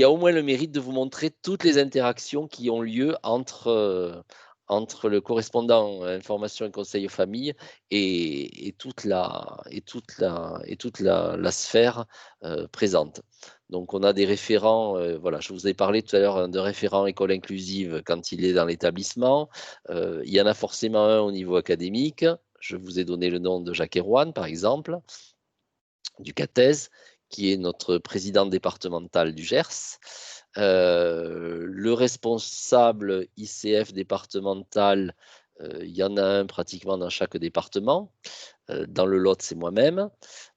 au moins le mérite de vous montrer toutes les interactions qui ont lieu entre entre le correspondant information et conseil aux familles et toute la sphère présente. Donc, on a des référents, voilà, je vous ai parlé tout à l'heure de référent école inclusive quand il est dans l'établissement. Il y en a forcément un au niveau académique. Je vous ai donné le nom de Jacques Erwan, par exemple, du CATES, qui est notre président départemental du Gers. Le responsable ICF départemental, il y en a un pratiquement dans chaque département. Dans le Lot, c'est moi-même.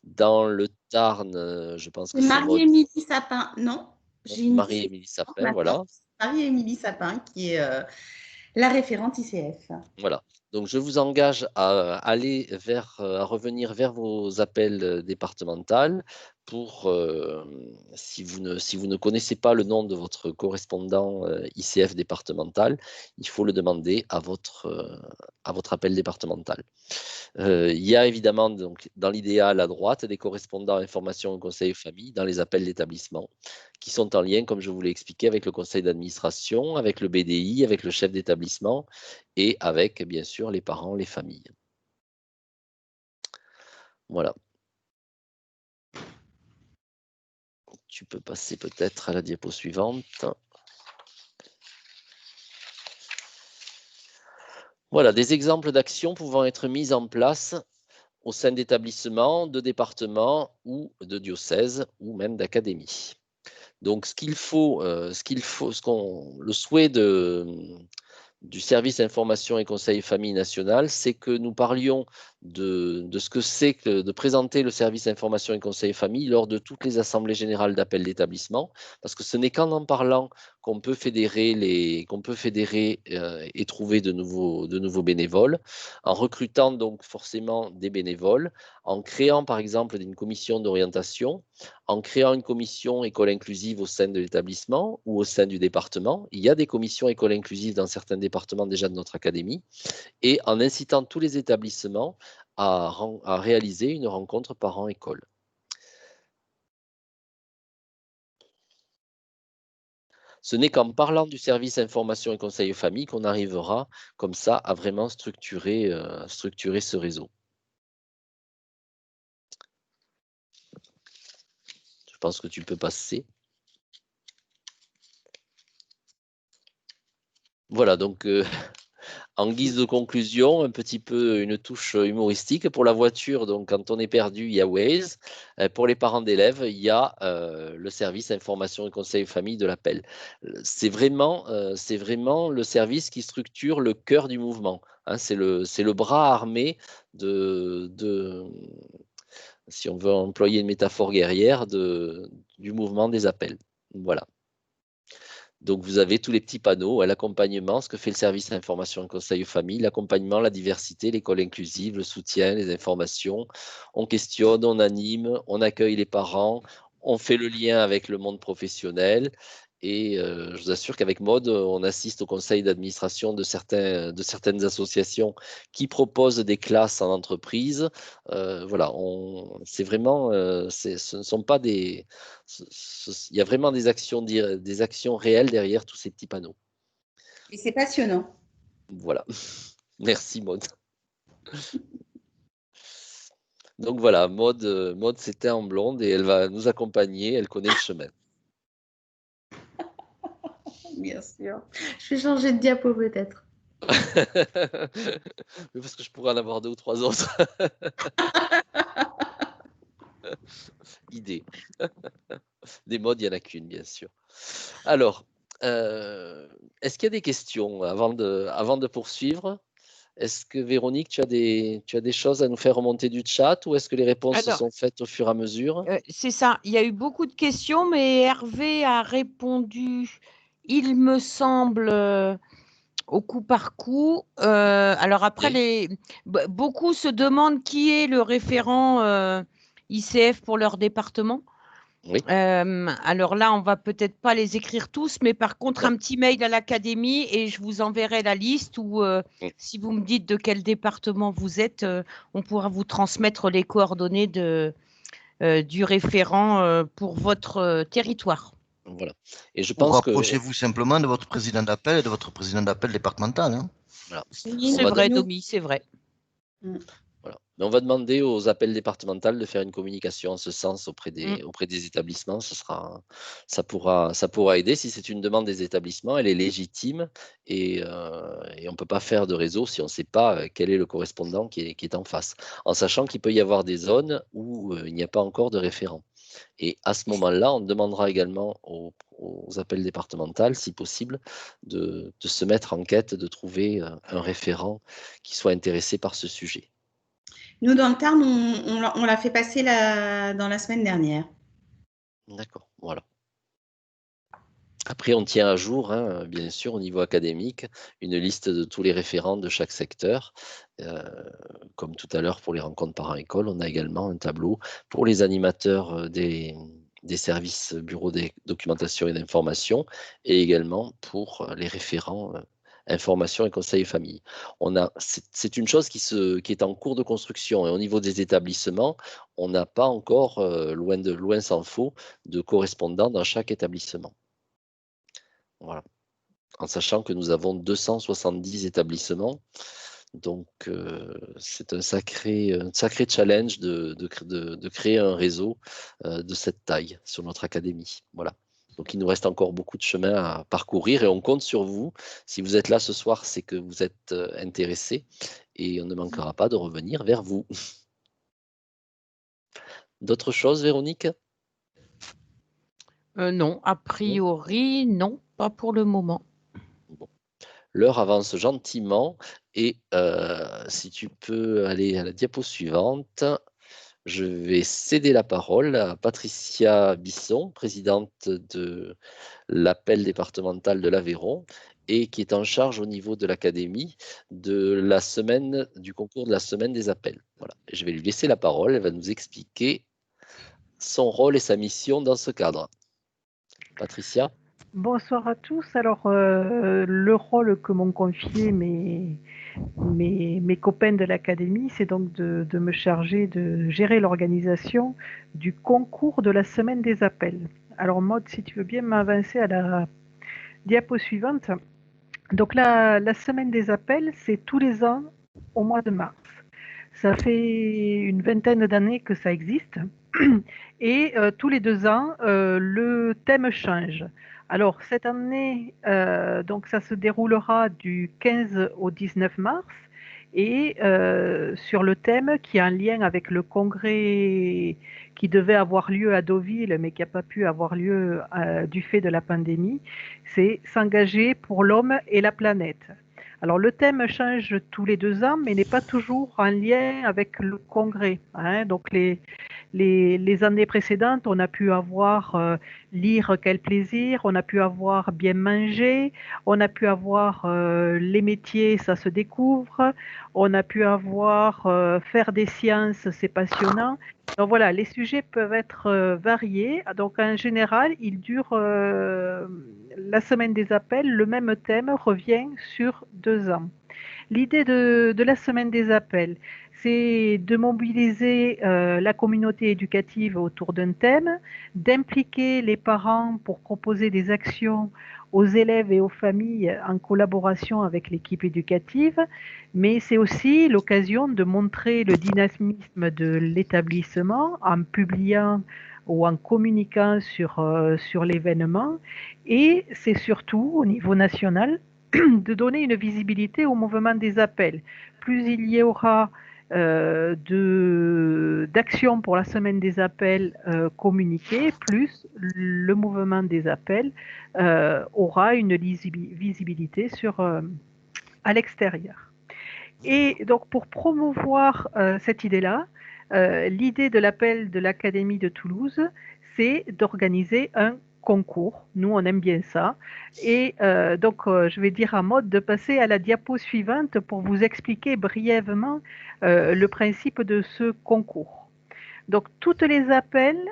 Dans le Tarn, je pense que c'est Marie-Émilie Sapin, non? Marie-Émilie Sapin, voilà. Marie-Émilie Sapin, qui est la référente ICF. Voilà. Donc, je vous engage à revenir vers vos appels départementaux pour, si vous ne connaissez pas le nom de votre correspondant ICF départemental, il faut le demander à votre appel départemental. Il y a évidemment, donc, dans l'idéal à droite, des correspondants information au conseil famille dans les appels d'établissement qui sont en lien, comme je vous l'ai expliqué, avec le conseil d'administration, avec le BDI, avec le chef d'établissement et avec, bien sûr, les parents, les familles. Voilà. Tu peux passer peut-être à la diapo suivante. Voilà, des exemples d'actions pouvant être mises en place au sein d'établissements, de départements ou de diocèses ou même d'académies. Donc, le souhait du service information et conseil famille national, c'est que nous parlions de ce que c'est que de présenter le service information et conseil famille lors de toutes les assemblées générales d'appel d'établissement, parce que ce n'est qu'en en parlant qu'on peut fédérer et trouver de nouveaux bénévoles, en recrutant donc forcément des bénévoles, en créant par exemple une commission d'orientation, en créant une commission école inclusive au sein de l'établissement ou au sein du département. Il y a des commissions école inclusive dans certains départements déjà de notre académie, et en incitant tous les établissements à réaliser une rencontre parents-école. Ce n'est qu'en parlant du service information et conseil aux familles qu'on arrivera comme ça à vraiment structurer ce réseau. Je pense que tu peux passer. Voilà, donc en guise de conclusion, un petit peu une touche humoristique. Pour la voiture, donc quand on est perdu, il y a Waze. Pour les parents d'élèves, il y a le service information et conseil famille de l'appel. C'est vraiment le service qui structure le cœur du mouvement. Hein, c'est le bras armé si on veut employer une métaphore guerrière, du mouvement des appels. Voilà. Donc, vous avez tous les petits panneaux, l'accompagnement, ce que fait le service information et conseil aux familles, l'accompagnement, la diversité, l'école inclusive, le soutien, les informations. On questionne, on anime, on accueille les parents, on fait le lien avec le monde professionnel. Et je vous assure qu'avec Maud, on assiste au conseil d'administration de certaines associations qui proposent des classes en entreprise. Voilà, c'est vraiment, ce ne sont pas il y a vraiment des actions réelles derrière tous ces petits panneaux. Et c'est passionnant. Voilà. Merci Maud. Donc voilà, Maud c'était en blonde et elle va nous accompagner, elle connaît le chemin. Bien sûr. Je vais changer de diapo peut-être. Parce que je pourrais en avoir 2 ou 3 autres. Idée. Des modes, il n'y en a qu'une, bien sûr. Alors, est-ce qu'il y a des questions avant de poursuivre? Est-ce que Véronique, tu as des choses à nous faire remonter du chat ou est-ce que les réponses sont faites au fur et à mesure? C'est ça. Il y a eu beaucoup de questions, mais Hervé a répondu, il me semble, au coup par coup. Alors après, beaucoup se demandent qui est le référent ICF pour leur département. Oui. Alors là, on va peut-être pas les écrire tous, mais par contre, un petit mail à l'académie et je vous enverrai la liste où, si vous me dites de quel département vous êtes, on pourra vous transmettre les coordonnées du référent pour votre territoire. Voilà. Et je pense rapprochez-vous simplement de votre président d'appel et de votre président d'appel départemental. Hein. Voilà. Oui, c'est vrai, Domi, c'est vrai. Voilà. Mais on va demander aux appels départementales de faire une communication en ce sens auprès des établissements. Ça pourra aider. Si c'est une demande des établissements, elle est légitime et on ne peut pas faire de réseau si on ne sait pas quel est le correspondant qui est en face, en sachant qu'il peut y avoir des zones où il n'y a pas encore de référent. Et à ce moment-là, on demandera également aux appels départementales, si possible, de se mettre en quête de trouver un référent qui soit intéressé par ce sujet. Nous, dans le Tarn, on l'a fait passer dans la semaine dernière. D'accord, voilà. Après, on tient à jour, hein, bien sûr, au niveau académique, une liste de tous les référents de chaque secteur. Comme tout à l'heure pour les rencontres parents-école, on a également un tableau pour les animateurs des services bureaux de documentation et d'information et également pour les référents information et conseil famille. C'est une chose qui est en cours de construction et au niveau des établissements, on n'a pas encore, loin s'en faut, de correspondants dans chaque établissement. Voilà. En sachant que nous avons 270 établissements, donc c'est un sacré challenge de créer un réseau de cette taille sur notre académie. Voilà. Donc il nous reste encore beaucoup de chemin à parcourir et on compte sur vous. Si vous êtes là ce soir, c'est que vous êtes intéressés et on ne manquera pas de revenir vers vous. D'autres choses, Véronique? Non, a priori, non, pas pour le moment. Bon. L'heure avance gentiment et si tu peux aller à la diapo suivante, je vais céder la parole à Patricia Bisson, présidente de l'appel départemental de l'Aveyron et qui est en charge au niveau de l'académie du concours de la semaine des appels. Voilà. Et je vais lui laisser la parole, elle va nous expliquer son rôle et sa mission dans ce cadre. Patricia? Bonsoir à tous. Alors, le rôle que m'ont confié mes copains de l'académie, c'est donc de me charger de gérer l'organisation du concours de la semaine des appels. Alors, Maud, si tu veux bien m'avancer à la diapo suivante. Donc, la semaine des appels, c'est tous les ans au mois de mars. Ça fait une vingtaine d'années que ça existe. Et tous les 2 ans, le thème change. Alors, cette année, donc ça se déroulera du 15 au 19 mars et sur le thème qui est en lien avec le congrès qui devait avoir lieu à Deauville, mais qui n'a pas pu avoir lieu du fait de la pandémie, c'est s'engager pour l'homme et la planète. Alors, le thème change tous les 2 ans, mais n'est pas toujours en lien avec le congrès, hein. Donc, les années précédentes, on a pu avoir lire quel plaisir, on a pu avoir bien manger, on a pu avoir les métiers, ça se découvre, on a pu avoir faire des sciences, c'est passionnant. Donc voilà, les sujets peuvent être variés. Donc en général, il dure la semaine des appels, le même thème revient sur 2 ans. L'idée de la semaine des appels, c'est de mobiliser la communauté éducative autour d'un thème, d'impliquer les parents pour proposer des actions aux élèves et aux familles en collaboration avec l'équipe éducative, mais c'est aussi l'occasion de montrer le dynamisme de l'établissement en publiant ou en communiquant sur l'événement, et c'est surtout au niveau national de donner une visibilité au mouvement des appels. Plus il y aura d'actions pour la semaine des appels communiquées, plus le mouvement des appels aura une visibilité à l'extérieur. Et donc pour promouvoir cette idée-là, l'idée de l'appel de l'Académie de Toulouse, c'est d'organiser un concours. Nous, on aime bien ça. Et donc, je vais dire à Maud de passer à la diapo suivante pour vous expliquer brièvement le principe de ce concours. Donc, toutes les appels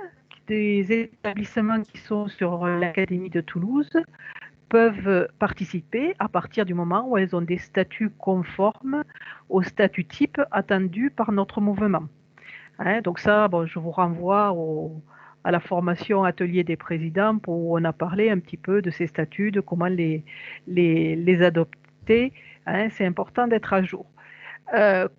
des établissements qui sont sur l'Académie de Toulouse peuvent participer à partir du moment où elles ont des statuts conformes au statut type attendu par notre mouvement. Hein, donc ça, bon, je vous renvoie à la formation atelier des présidents où on a parlé un petit peu de ces statuts, de comment les adopter Hein, c'est important d'être à jour.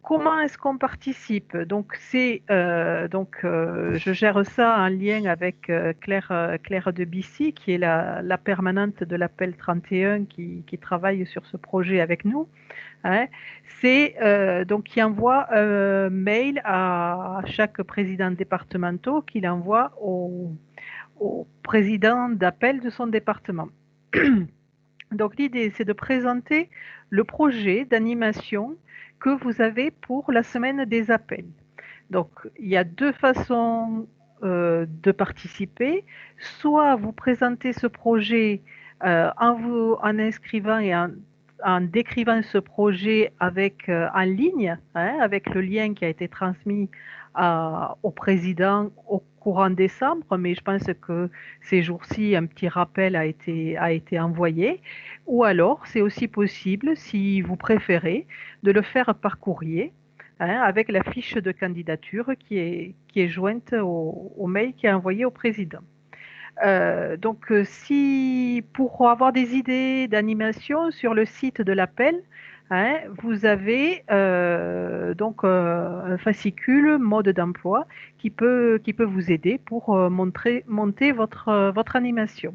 Comment est-ce qu'on participe? Donc, je gère ça en lien avec Claire Debussy, qui est la permanente de l'appel 31 qui travaille sur ce projet avec nous. Hein. Donc qui envoie un mail à chaque président départemental qu'il envoie au président d'appel de son département. Donc l'idée, c'est de présenter le projet d'animation que vous avez pour la semaine des appels. Donc, il y a deux façons de participer. Soit vous présentez ce projet en inscrivant et en décrivant ce projet en ligne, hein, avec le lien qui a été transmis au président au courant décembre, mais je pense que ces jours-ci, un petit rappel a été envoyé. Ou alors, c'est aussi possible, si vous préférez, de le faire par courrier, hein, avec la fiche de candidature qui est jointe au mail qui est envoyé au président. Donc, si pour avoir des idées d'animation sur le site de l'appel, hein, vous avez donc un fascicule mode d'emploi qui peut vous aider pour monter votre animation.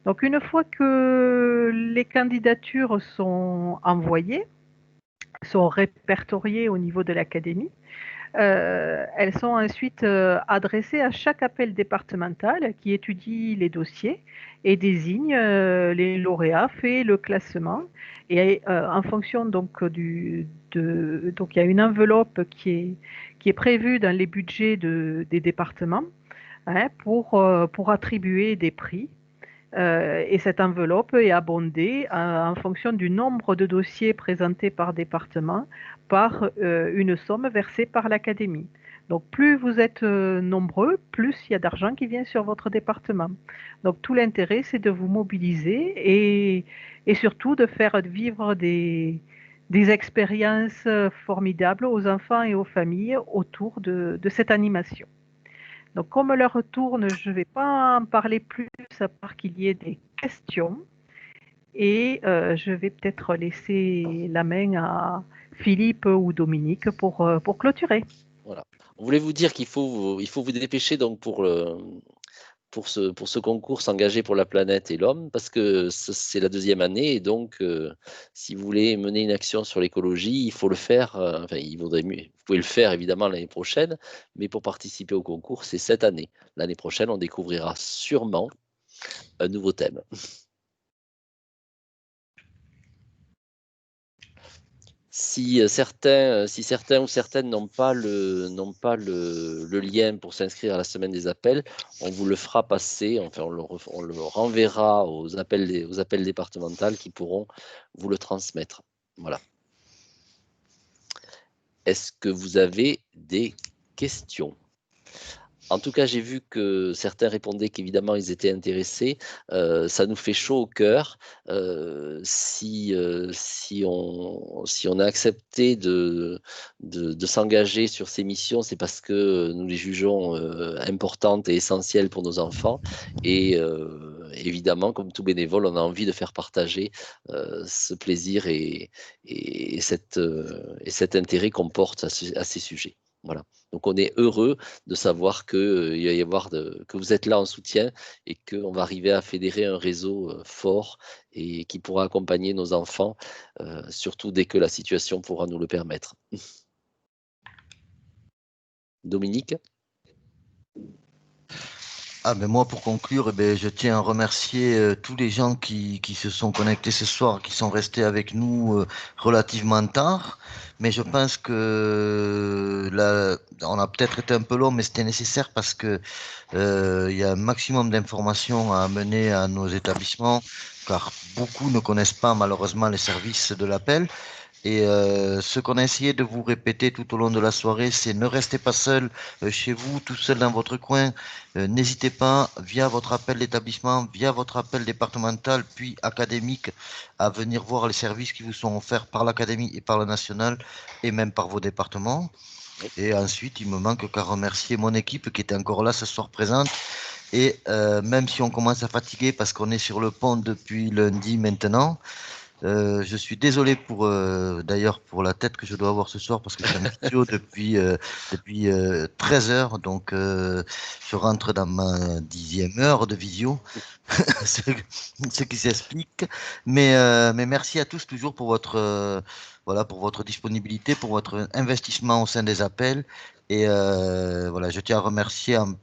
Donc, une fois que les candidatures sont envoyées, sont répertoriées au niveau de l'académie, elles sont ensuite adressées à chaque appel départemental qui étudie les dossiers et désigne les lauréats, fait le classement. Et en fonction donc donc il y a une enveloppe qui est prévue dans les budgets des départements, hein, pour attribuer des prix. Et cette enveloppe est abondée en fonction du nombre de dossiers présentés par département par une somme versée par l'académie. Donc plus vous êtes nombreux, plus il y a d'argent qui vient sur votre département. Donc tout l'intérêt, c'est de vous mobiliser et surtout de faire vivre des expériences formidables aux enfants et aux familles autour de cette animation. Donc, comme l'heure tourne, je ne vais pas en parler plus, à part qu'il y ait des questions. Et je vais peut-être laisser la main à Philippe ou Dominique pour clôturer. Voilà. On voulait vous dire qu'il faut vous dépêcher donc pour ce concours s'engager pour la planète et l'homme, parce que c'est la deuxième année, et donc si vous voulez mener une action sur l'écologie, il faut le faire, vous pouvez le faire évidemment l'année prochaine, mais pour participer au concours, c'est cette année. L'année prochaine, on découvrira sûrement un nouveau thème. Si certains ou certaines n'ont pas le lien pour s'inscrire à la semaine des appels, on vous le fera passer, enfin on le renverra aux appels départementaux qui pourront vous le transmettre. Voilà. Est-ce que vous avez des questions ? En tout cas, j'ai vu que certains répondaient qu'évidemment, ils étaient intéressés. Ça nous fait chaud au cœur. Si on a accepté de s'engager sur ces missions, c'est parce que nous les jugeons importantes et essentielles pour nos enfants. Et évidemment, comme tout bénévole, on a envie de faire partager ce plaisir et cet intérêt qu'on porte à ces sujets. Voilà. Donc on est heureux de savoir que vous êtes là en soutien et qu'on va arriver à fédérer un réseau fort et qui pourra accompagner nos enfants, surtout dès que la situation pourra nous le permettre. Dominique ? Moi, pour conclure, je tiens à remercier tous les gens qui se sont connectés ce soir, qui sont restés avec nous relativement tard. Mais je pense que là, on a peut-être été un peu long, mais c'était nécessaire parce que il y a un maximum d'informations à amener à nos établissements, car beaucoup ne connaissent pas malheureusement les services de l'appel. Et ce qu'on a essayé de vous répéter tout au long de la soirée, c'est ne restez pas seul chez vous, tout seul dans votre coin. N'hésitez pas, via votre appel d'établissement, via votre appel départemental, puis académique, à venir voir les services qui vous sont offerts par l'académie et par le national, et même par vos départements. Et ensuite, il me manque qu'à remercier mon équipe qui était encore là ce soir présente. Et même si on commence à fatiguer parce qu'on est sur le pont depuis lundi maintenant, Je suis désolé d'ailleurs pour la tête que je dois avoir ce soir parce que je suis en visio depuis 13 heures, donc je rentre dans ma 10e heure de visio, ce qui s'explique. Mais merci à tous toujours pour pour votre disponibilité, pour votre investissement au sein des appels. Et voilà, je tiens à remercier en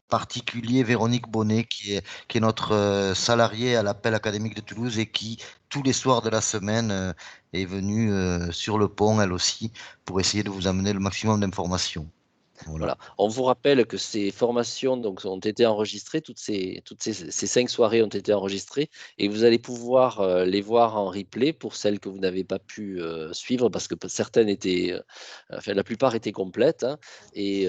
particulier Véronique Bonnet, qui est notre salariée à l'appel académique de Toulouse et qui, tous les soirs de la semaine, est venue sur le pont, elle aussi, pour essayer de vous amener le maximum d'informations. Voilà. On vous rappelle que ces formations donc, ont été enregistrées, toutes ces 5 soirées ont été enregistrées et vous allez pouvoir les voir en replay pour celles que vous n'avez pas pu suivre parce que certaines étaient, enfin la plupart étaient complètes, hein, et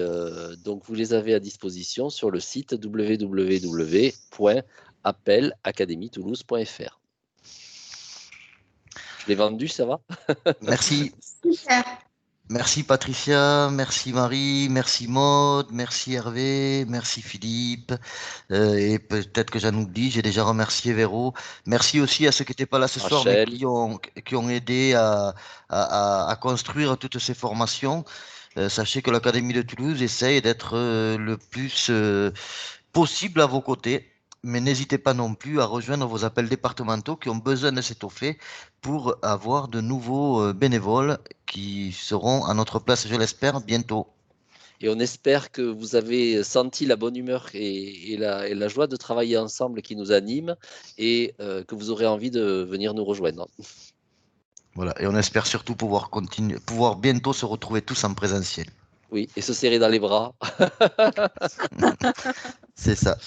donc vous les avez à disposition sur le site www.appelacademietoulouse.fr. Je l'ai vendu, ça va? Merci. Super. Merci Patricia, merci Marie, merci Maude, merci Hervé, merci Philippe, et peut-être que j'en oublie, j'ai déjà remercié Véro. Merci aussi à ceux qui n'étaient pas là ce soir, mais Rachel. qui ont aidé à construire toutes ces formations. Sachez que l'Académie de Toulouse essaye d'être le plus possible à vos côtés. Mais n'hésitez pas non plus à rejoindre vos appels départementaux qui ont besoin de s'étoffer pour avoir de nouveaux bénévoles qui seront à notre place, je l'espère, bientôt. Et on espère que vous avez senti la bonne humeur et la joie de travailler ensemble qui nous anime et que vous aurez envie de venir nous rejoindre. Voilà, et on espère surtout pouvoir bientôt se retrouver tous en présentiel. Oui, et se serrer dans les bras. C'est ça.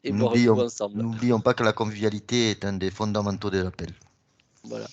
Et boire un coup ensemble. N'oublions pas que la convivialité est un des fondamentaux de l'appel. Voilà.